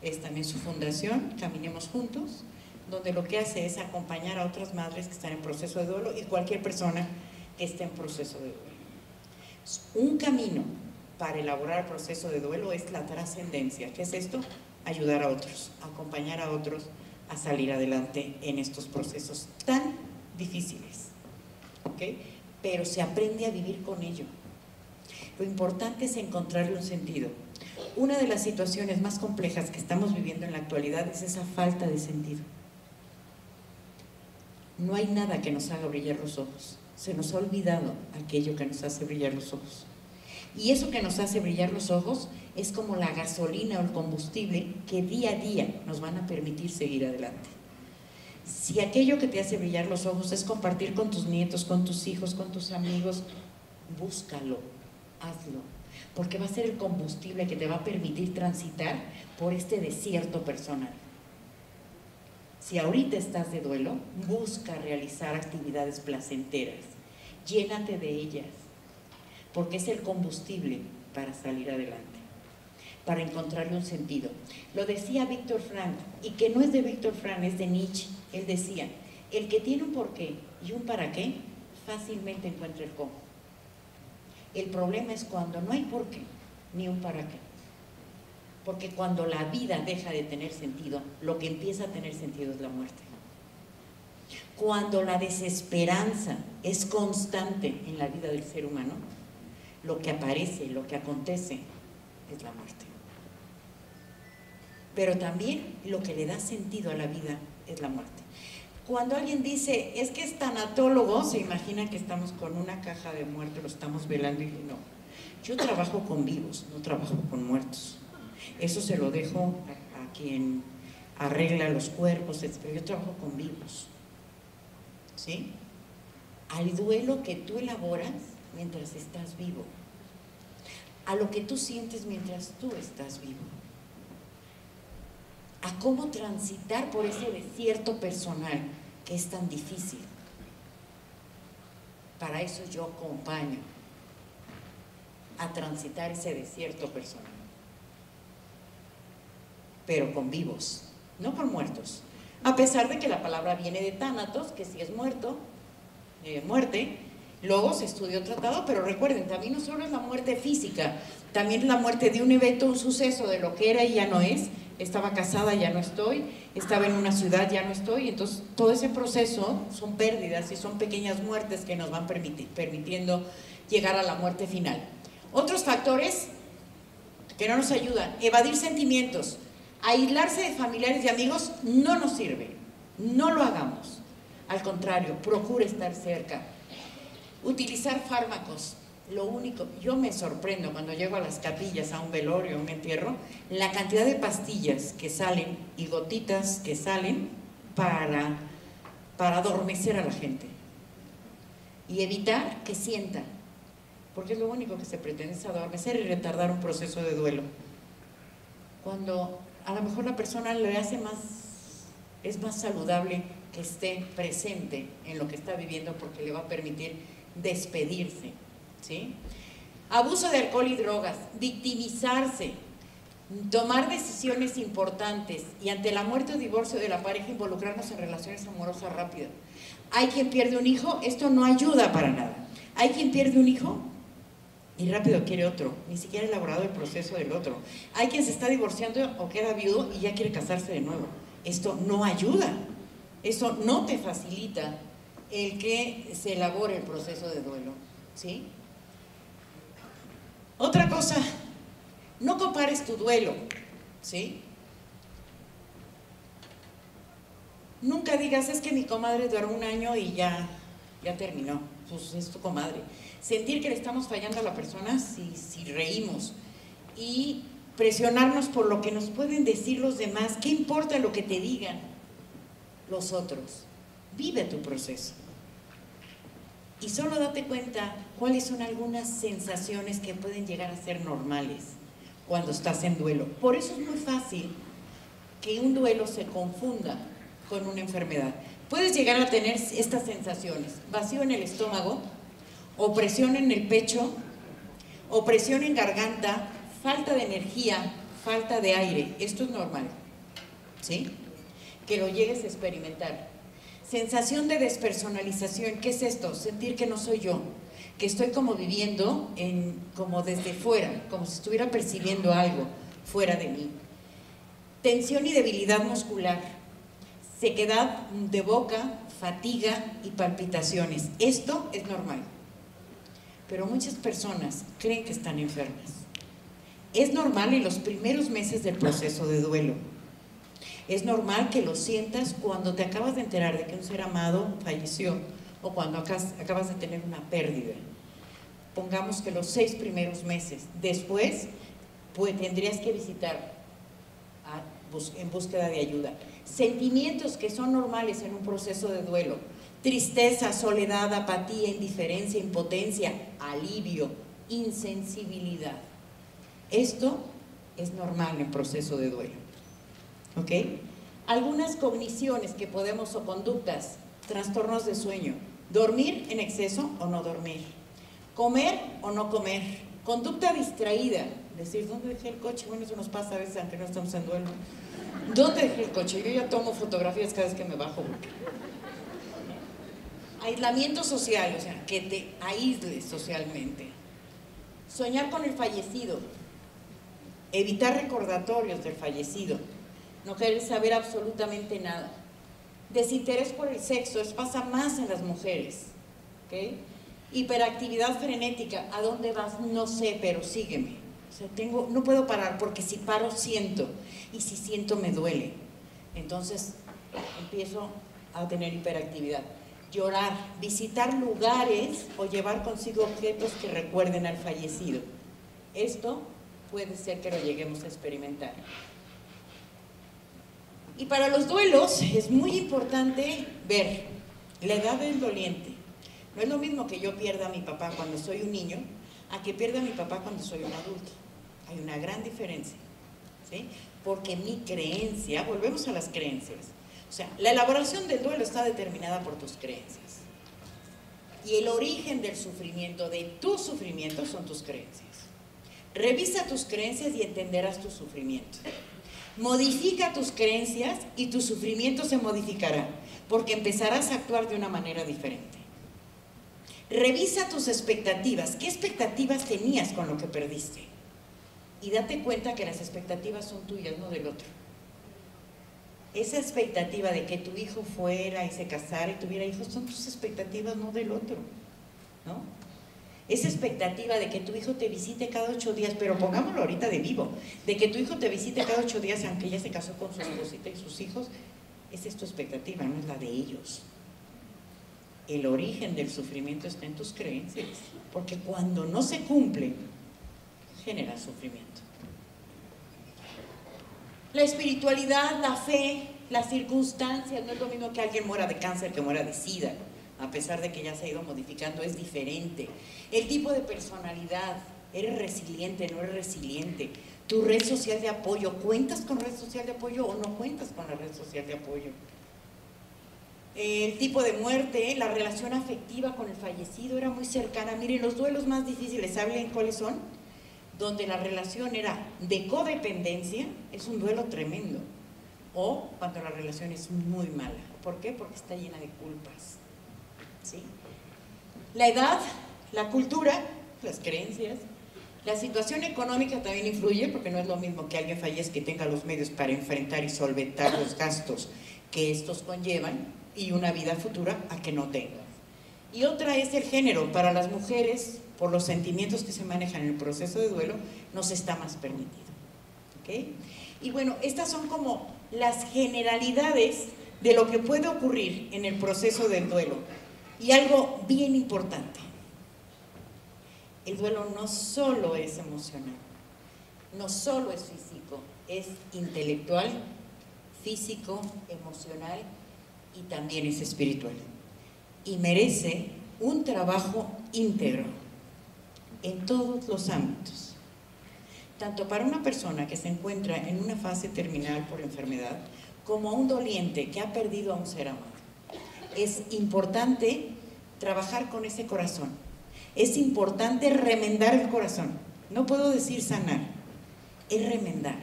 es también su fundación, Caminemos Juntos, donde lo que hace es acompañar a otras madres que están en proceso de duelo y cualquier persona que esté en proceso de duelo. Un camino para elaborar el proceso de duelo es la trascendencia. ¿Qué es esto? Ayudar a otros, acompañar a otros a salir adelante en estos procesos tan difíciles. ¿Ok? Pero se aprende a vivir con ello. Lo importante es encontrarle un sentido. Una de las situaciones más complejas que estamos viviendo en la actualidad es esa falta de sentido. No hay nada que nos haga brillar los ojos. Se nos ha olvidado aquello que nos hace brillar los ojos. Y eso que nos hace brillar los ojos es como la gasolina o el combustible que día a día nos van a permitir seguir adelante. Si aquello que te hace brillar los ojos es compartir con tus nietos, con tus hijos, con tus amigos, búscalo, hazlo, porque va a ser el combustible que te va a permitir transitar por este desierto personal. Si ahorita estás de duelo, busca realizar actividades placenteras, llénate de ellas, porque es el combustible para salir adelante, para encontrarle un sentido. Lo decía Víctor Frank, y que no es de Víctor Frank, es de Nietzsche. Él decía, el que tiene un porqué y un para qué, fácilmente encuentra el cómo. El problema es cuando no hay porqué ni un para qué. Porque cuando la vida deja de tener sentido, lo que empieza a tener sentido es la muerte. Cuando la desesperanza es constante en la vida del ser humano, lo que aparece, lo que acontece es la muerte. Pero también lo que le da sentido a la vida es la muerte. Cuando alguien dice, es que es tanatólogo, se imagina que estamos con una caja de muertos, lo estamos velando, y no. Yo trabajo con vivos, no trabajo con muertos. Eso se lo dejo a quien arregla los cuerpos, pero yo trabajo con vivos. ¿Sí? Al duelo que tú elaboras mientras estás vivo, a lo que tú sientes mientras tú estás vivo, a cómo transitar por ese desierto personal que es tan difícil. Para eso yo acompaño a transitar ese desierto personal, pero con vivos, no con muertos. A pesar de que la palabra viene de tánatos, que si es muerto, muerte, luego se estudió tratado, pero recuerden, también no solo es la muerte física, también es la muerte de un evento, un suceso, de lo que era y ya no es. Estaba casada, ya no estoy, estaba en una ciudad, ya no estoy. Entonces todo ese proceso son pérdidas y son pequeñas muertes que nos van permitiendo llegar a la muerte final. Otros factores que no nos ayudan: evadir sentimientos, aislarse de familiares y amigos no nos sirve, no lo hagamos. Al contrario, procure estar cerca. Utilizar fármacos. Lo único, yo me sorprendo cuando llego a las capillas, a un velorio, a un entierro, la cantidad de pastillas que salen y gotitas que salen para adormecer a la gente y evitar que sienta porque es lo único que se pretende, es adormecer y retardar un proceso de duelo. Cuando a lo mejor la persona es más saludable que esté presente en lo que está viviendo, porque le va a permitir despedirse, ¿sí? Abuso de alcohol y drogas, victimizarse, tomar decisiones importantes y ante la muerte o divorcio de la pareja involucrarnos en relaciones amorosas rápidas. Hay quien pierde un hijo, esto no ayuda para nada. Hay quien pierde un hijo y rápido quiere otro, ni siquiera ha elaborado el proceso del otro. Hay quien se está divorciando o queda viudo y ya quiere casarse de nuevo. Esto no ayuda, eso no te facilita el que se elabore el proceso de duelo, ¿sí? Otra cosa, no compares tu duelo, ¿sí? Nunca digas, es que mi comadre duró un año y ya terminó, pues es tu comadre. Sentir que le estamos fallando a la persona si reímos y presionarnos por lo que nos pueden decir los demás. ¿Qué importa lo que te digan los otros? Vive tu proceso. Y solo date cuenta cuáles son algunas sensaciones que pueden llegar a ser normales cuando estás en duelo. Por eso es muy fácil que un duelo se confunda con una enfermedad. Puedes llegar a tener estas sensaciones: vacío en el estómago, opresión en el pecho, opresión en garganta, falta de energía, falta de aire. Esto es normal, ¿sí? Que lo llegues a experimentar. Sensación de despersonalización. ¿Qué es esto? Sentir que no soy yo, que estoy como viviendo como desde fuera, como si estuviera percibiendo algo fuera de mí. Tensión y debilidad muscular, sequedad de boca, fatiga y palpitaciones. Esto es normal, pero muchas personas creen que están enfermas. Es normal en los primeros meses del proceso de duelo. Es normal que lo sientas cuando te acabas de enterar de que un ser amado falleció o cuando acabas de tener una pérdida. Pongamos que los 6 primeros meses. Después, pues tendrías que visitar en búsqueda de ayuda. Sentimientos que son normales en un proceso de duelo: tristeza, soledad, apatía, indiferencia, impotencia, alivio, insensibilidad. Esto es normal en el proceso de duelo, ¿ok? Algunas cogniciones que podemos, o conductas: trastornos de sueño, dormir en exceso o no dormir, comer o no comer, conducta distraída, decir, ¿dónde dejé el coche? Bueno, eso nos pasa a veces aunque no estamos en duelo. ¿Dónde dejé el coche? Yo ya tomo fotografías cada vez que me bajo. Aislamiento social, o sea, que te aísles socialmente. Soñar con el fallecido, evitar recordatorios del fallecido, no querer saber absolutamente nada. Desinterés por el sexo, eso pasa más en las mujeres, ¿ok? Hiperactividad frenética, ¿a dónde vas? No sé, pero sígueme. O sea, no puedo parar porque si paro siento, y si siento me duele. Entonces empiezo a tener hiperactividad. Llorar, visitar lugares o llevar consigo objetos que recuerden al fallecido. Esto puede ser que lo lleguemos a experimentar. Y para los duelos es muy importante ver la edad del doliente. No es lo mismo que yo pierda a mi papá cuando soy un niño a que pierda a mi papá cuando soy un adulto. Hay una gran diferencia, ¿sí? Porque mi creencia, volvemos a las creencias, o sea, la elaboración del duelo está determinada por tus creencias. Y el origen del sufrimiento, de tu sufrimiento, son tus creencias. Revisa tus creencias y entenderás tu sufrimiento. Modifica tus creencias y tu sufrimiento se modificará, porque empezarás a actuar de una manera diferente. Revisa tus expectativas. ¿Qué expectativas tenías con lo que perdiste? Y date cuenta que las expectativas son tuyas, no del otro. Esa expectativa de que tu hijo fuera y se casara y tuviera hijos son tus expectativas, no del otro, ¿no? Esa expectativa de que tu hijo te visite cada 8 días, pero pongámoslo ahorita de vivo, de que tu hijo te visite cada 8 días aunque ya se casó con su esposita y sus hijos, esa es tu expectativa, no es la de ellos. El origen del sufrimiento está en tus creencias, porque cuando no se cumple, genera sufrimiento. La espiritualidad, la fe, las circunstancias, no es lo mismo que alguien muera de cáncer que muera de SIDA, a pesar de que ya se ha ido modificando, es diferente. El tipo de personalidad, ¿eres resiliente, no eres resiliente? Tu red social de apoyo, ¿cuentas con red social de apoyo o no cuentas con la red social de apoyo? El tipo de muerte, la relación afectiva con el fallecido era muy cercana. Miren, los duelos más difíciles, ¿saben cuáles son? Donde la relación era de codependencia, es un duelo tremendo. O cuando la relación es muy mala. ¿Por qué? Porque está llena de culpas. ¿Sí? La edad, la cultura, las creencias, la situación económica también influye, porque no es lo mismo que alguien fallezca y tenga los medios para enfrentar y solventar los gastos que estos conllevan y una vida futura a que no tenga. Y otra es el género. Para las mujeres, por los sentimientos que se manejan en el proceso de duelo, nos está más permitido. ¿Okay? Y bueno, estas son como las generalidades de lo que puede ocurrir en el proceso del duelo. Y algo bien importante, el duelo no solo es emocional, no solo es físico, es intelectual, físico, emocional y también es espiritual. Y merece un trabajo íntegro en todos los ámbitos. Tanto para una persona que se encuentra en una fase terminal por enfermedad, como un doliente que ha perdido a un ser amado. Es importante trabajar con ese corazón. Es importante remendar el corazón. No puedo decir sanar, es remendar.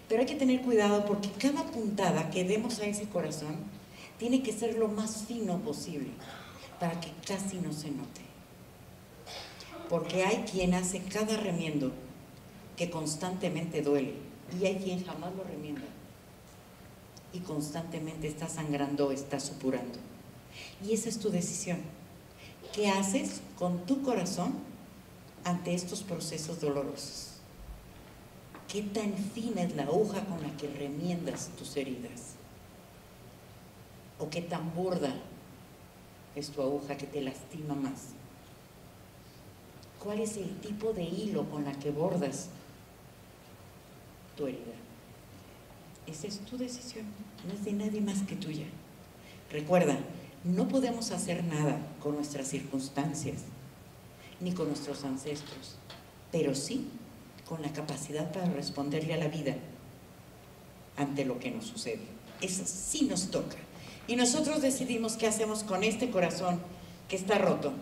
Pero hay que tener cuidado porque cada puntada que demos a ese corazón tiene que ser lo más fino posible para que casi no se note. Porque hay quien hace cada remiendo que constantemente duele y hay quien jamás lo remienda y constantemente está sangrando, está supurando. Y esa es tu decisión. ¿Qué haces con tu corazón ante estos procesos dolorosos? ¿Qué tan fina es la aguja con la que remiendas tus heridas? ¿O qué tan burda es tu aguja que te lastima más? ¿Cuál es el tipo de hilo con la que bordas tu herida? Esa es tu decisión, no es de nadie más que tuya. Recuerda, no podemos hacer nada con nuestras circunstancias, ni con nuestros ancestros, pero sí con la capacidad para responderle a la vida ante lo que nos sucede. Eso sí nos toca. Y nosotros decidimos qué hacemos con este corazón que está roto.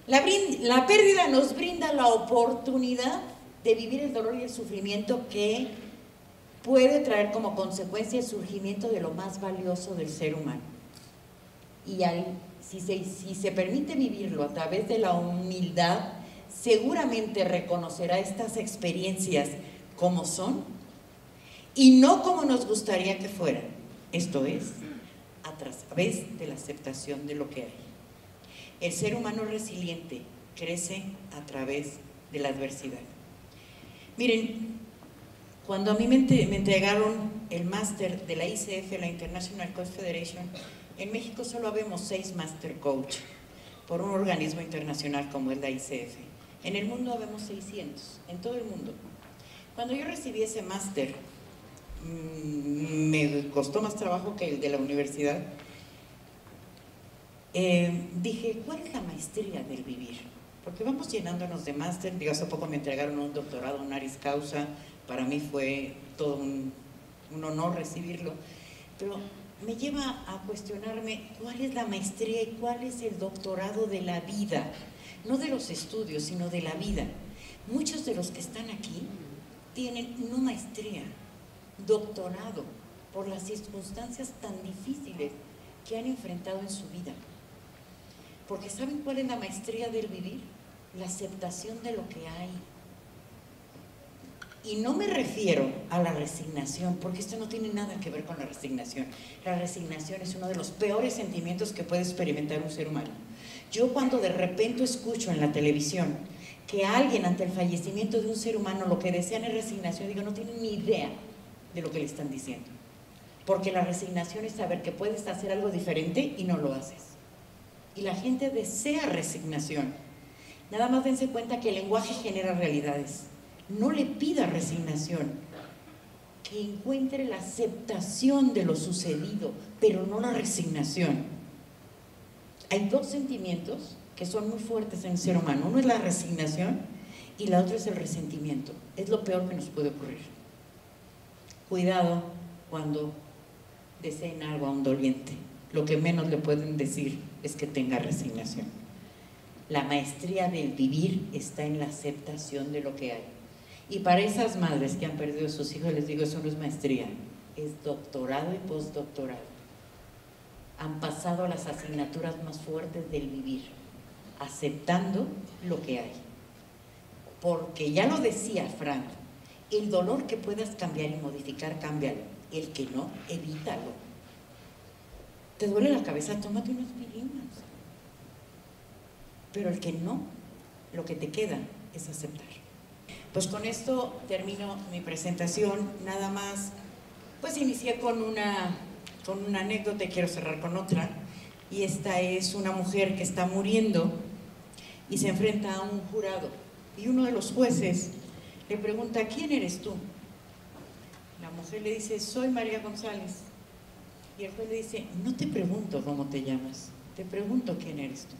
La pérdida nos brinda la oportunidad de vivir el dolor y el sufrimiento que puede traer como consecuencia el surgimiento de lo más valioso del ser humano. Y si se permite vivirlo a través de la humildad, seguramente reconocerá estas experiencias como son y no como nos gustaría que fueran. Esto es, a través de la aceptación de lo que hay. El ser humano resiliente crece a través de la adversidad. Miren, cuando a mí me entregaron el máster de la ICF, la International Coach Federation, en México solo habemos 6 Master Coach por un organismo internacional como es la ICF. En el mundo habemos 600, en todo el mundo. Cuando yo recibí ese máster, me costó más trabajo que el de la universidad. Dije, ¿cuál es la maestría del vivir? Porque vamos llenándonos de máster. Digo, hace poco me entregaron un doctorado honoris causa. Para mí fue todo un honor recibirlo. Pero me lleva a cuestionarme cuál es la maestría y cuál es el doctorado de la vida. No de los estudios, sino de la vida. Muchos de los que están aquí tienen no maestría, doctorado, por las circunstancias tan difíciles que han enfrentado en su vida. Porque ¿saben cuál es la maestría del vivir? La aceptación de lo que hay. Y no me refiero a la resignación, porque esto no tiene nada que ver con la resignación. La resignación es uno de los peores sentimientos que puede experimentar un ser humano. Yo cuando de repente escucho en la televisión que alguien ante el fallecimiento de un ser humano lo que desean es resignación, digo, no tienen ni idea de lo que le están diciendo. Porque la resignación es saber que puedes hacer algo diferente y no lo haces. Y la gente desea resignación. Nada más dense cuenta que el lenguaje genera realidades. No le pida resignación, que encuentre la aceptación de lo sucedido, pero no la resignación. Hay dos sentimientos que son muy fuertes en el ser humano. Uno es la resignación y la otra es el resentimiento. Es lo peor que nos puede ocurrir. Cuidado cuando deseen algo a un doliente. Lo que menos le pueden decir es que tenga resignación. La maestría del vivir está en la aceptación de lo que hay. Y para esas madres que han perdido a sus hijos, les digo, eso no es maestría, es doctorado y postdoctorado. Han pasado las asignaturas más fuertes del vivir, aceptando lo que hay. Porque ya lo decía Frank, el dolor que puedas cambiar y modificar, cámbialo. El que no, evítalo. ¿Te duele la cabeza? Tómate unas aspirinas. Pero el que no, lo que te queda es aceptar. Pues con esto termino mi presentación. Nada más, pues inicié con una anécdota y quiero cerrar con otra. Y esta es una mujer que está muriendo y se enfrenta a un jurado. Y uno de los jueces le pregunta, ¿quién eres tú? La mujer le dice, soy María González. Y el juez le dice, no te pregunto cómo te llamas, te pregunto quién eres tú.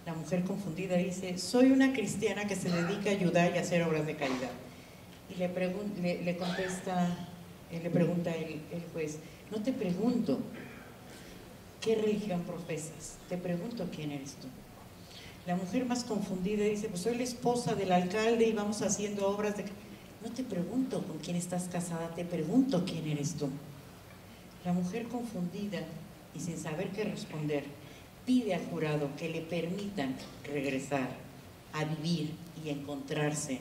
La mujer confundida dice, soy una cristiana que se dedica a ayudar y a hacer obras de caridad. Y le pregunta el juez, no te pregunto qué religión profesas, te pregunto quién eres tú. La mujer más confundida dice, pues soy la esposa del alcalde y vamos haciendo obras de caridad. No te pregunto con quién estás casada, te pregunto quién eres tú. La mujer confundida y sin saber qué responder, pide al jurado que le permitan regresar a vivir y encontrarse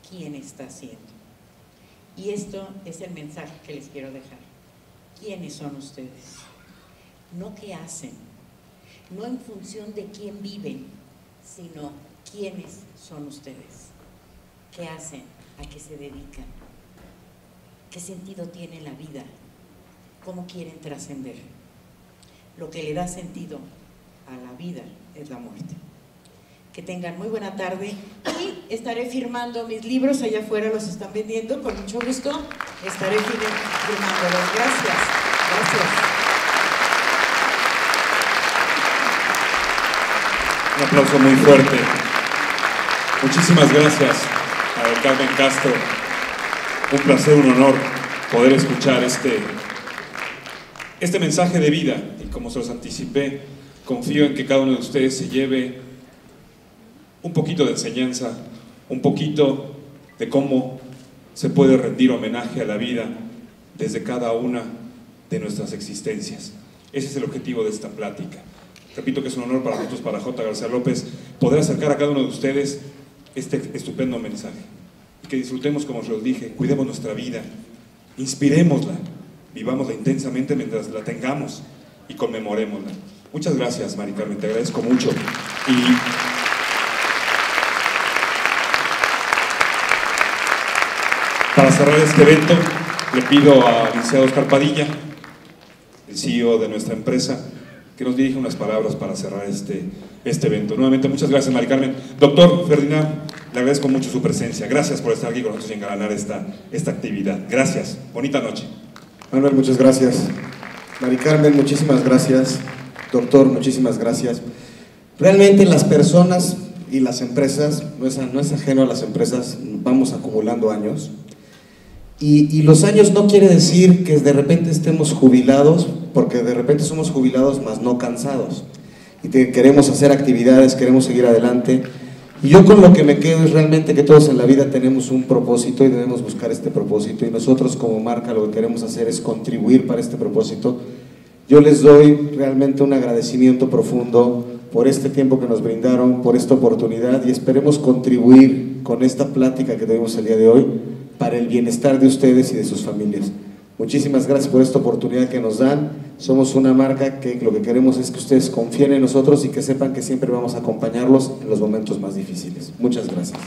quién está siendo. Y esto es el mensaje que les quiero dejar. ¿Quiénes son ustedes? No qué hacen, no en función de quién viven, sino quiénes son ustedes. ¿Qué hacen? ¿A qué se dedican? ¿Qué sentido tiene la vida? ¿Cómo quieren trascender? Lo que le da sentido a la vida es la muerte. Que tengan muy buena tarde y estaré firmando mis libros allá afuera, los están vendiendo, con mucho gusto estaré firmándolos. Gracias. Un aplauso muy fuerte. Muchísimas gracias a Del Carmen Castro. Un placer, un honor poder escuchar este mensaje de vida, y como se los anticipé, confío en que cada uno de ustedes se lleve un poquito de enseñanza, un poquito de cómo se puede rendir homenaje a la vida desde cada una de nuestras existencias. Ese es el objetivo de esta plática. Repito que es un honor para nosotros, para J. García López, poder acercar a cada uno de ustedes este estupendo mensaje. Y que disfrutemos, como os lo dije, cuidemos nuestra vida, inspirémosla, vivámosla intensamente mientras la tengamos y conmemorémosla. Muchas gracias, Mari Carmen, te agradezco mucho. Y para cerrar este evento, le pido al licenciado Oscar Padilla, el CEO de nuestra empresa, que nos dirija unas palabras para cerrar este evento. Nuevamente, muchas gracias, Mari Carmen. Doctor Ferdinand, le agradezco mucho su presencia. Gracias por estar aquí con nosotros y engalanar esta actividad. Gracias. Bonita noche. Manuel, muchas gracias. Mari Carmen, muchísimas gracias. Doctor, muchísimas gracias. Realmente las personas y las empresas, no es ajeno a las empresas, vamos acumulando años. Y los años no quiere decir que de repente estemos jubilados, porque de repente somos jubilados más no cansados. Y queremos hacer actividades, queremos seguir adelante. Y yo con lo que me quedo es realmente que todos en la vida tenemos un propósito y debemos buscar este propósito. Y nosotros como marca lo que queremos hacer es contribuir para este propósito. Yo les doy realmente un agradecimiento profundo por este tiempo que nos brindaron, por esta oportunidad, y esperemos contribuir con esta plática que tuvimos el día de hoy para el bienestar de ustedes y de sus familias. Muchísimas gracias por esta oportunidad que nos dan. Somos una marca que lo que queremos es que ustedes confíen en nosotros y que sepan que siempre vamos a acompañarlos en los momentos más difíciles. Muchas gracias.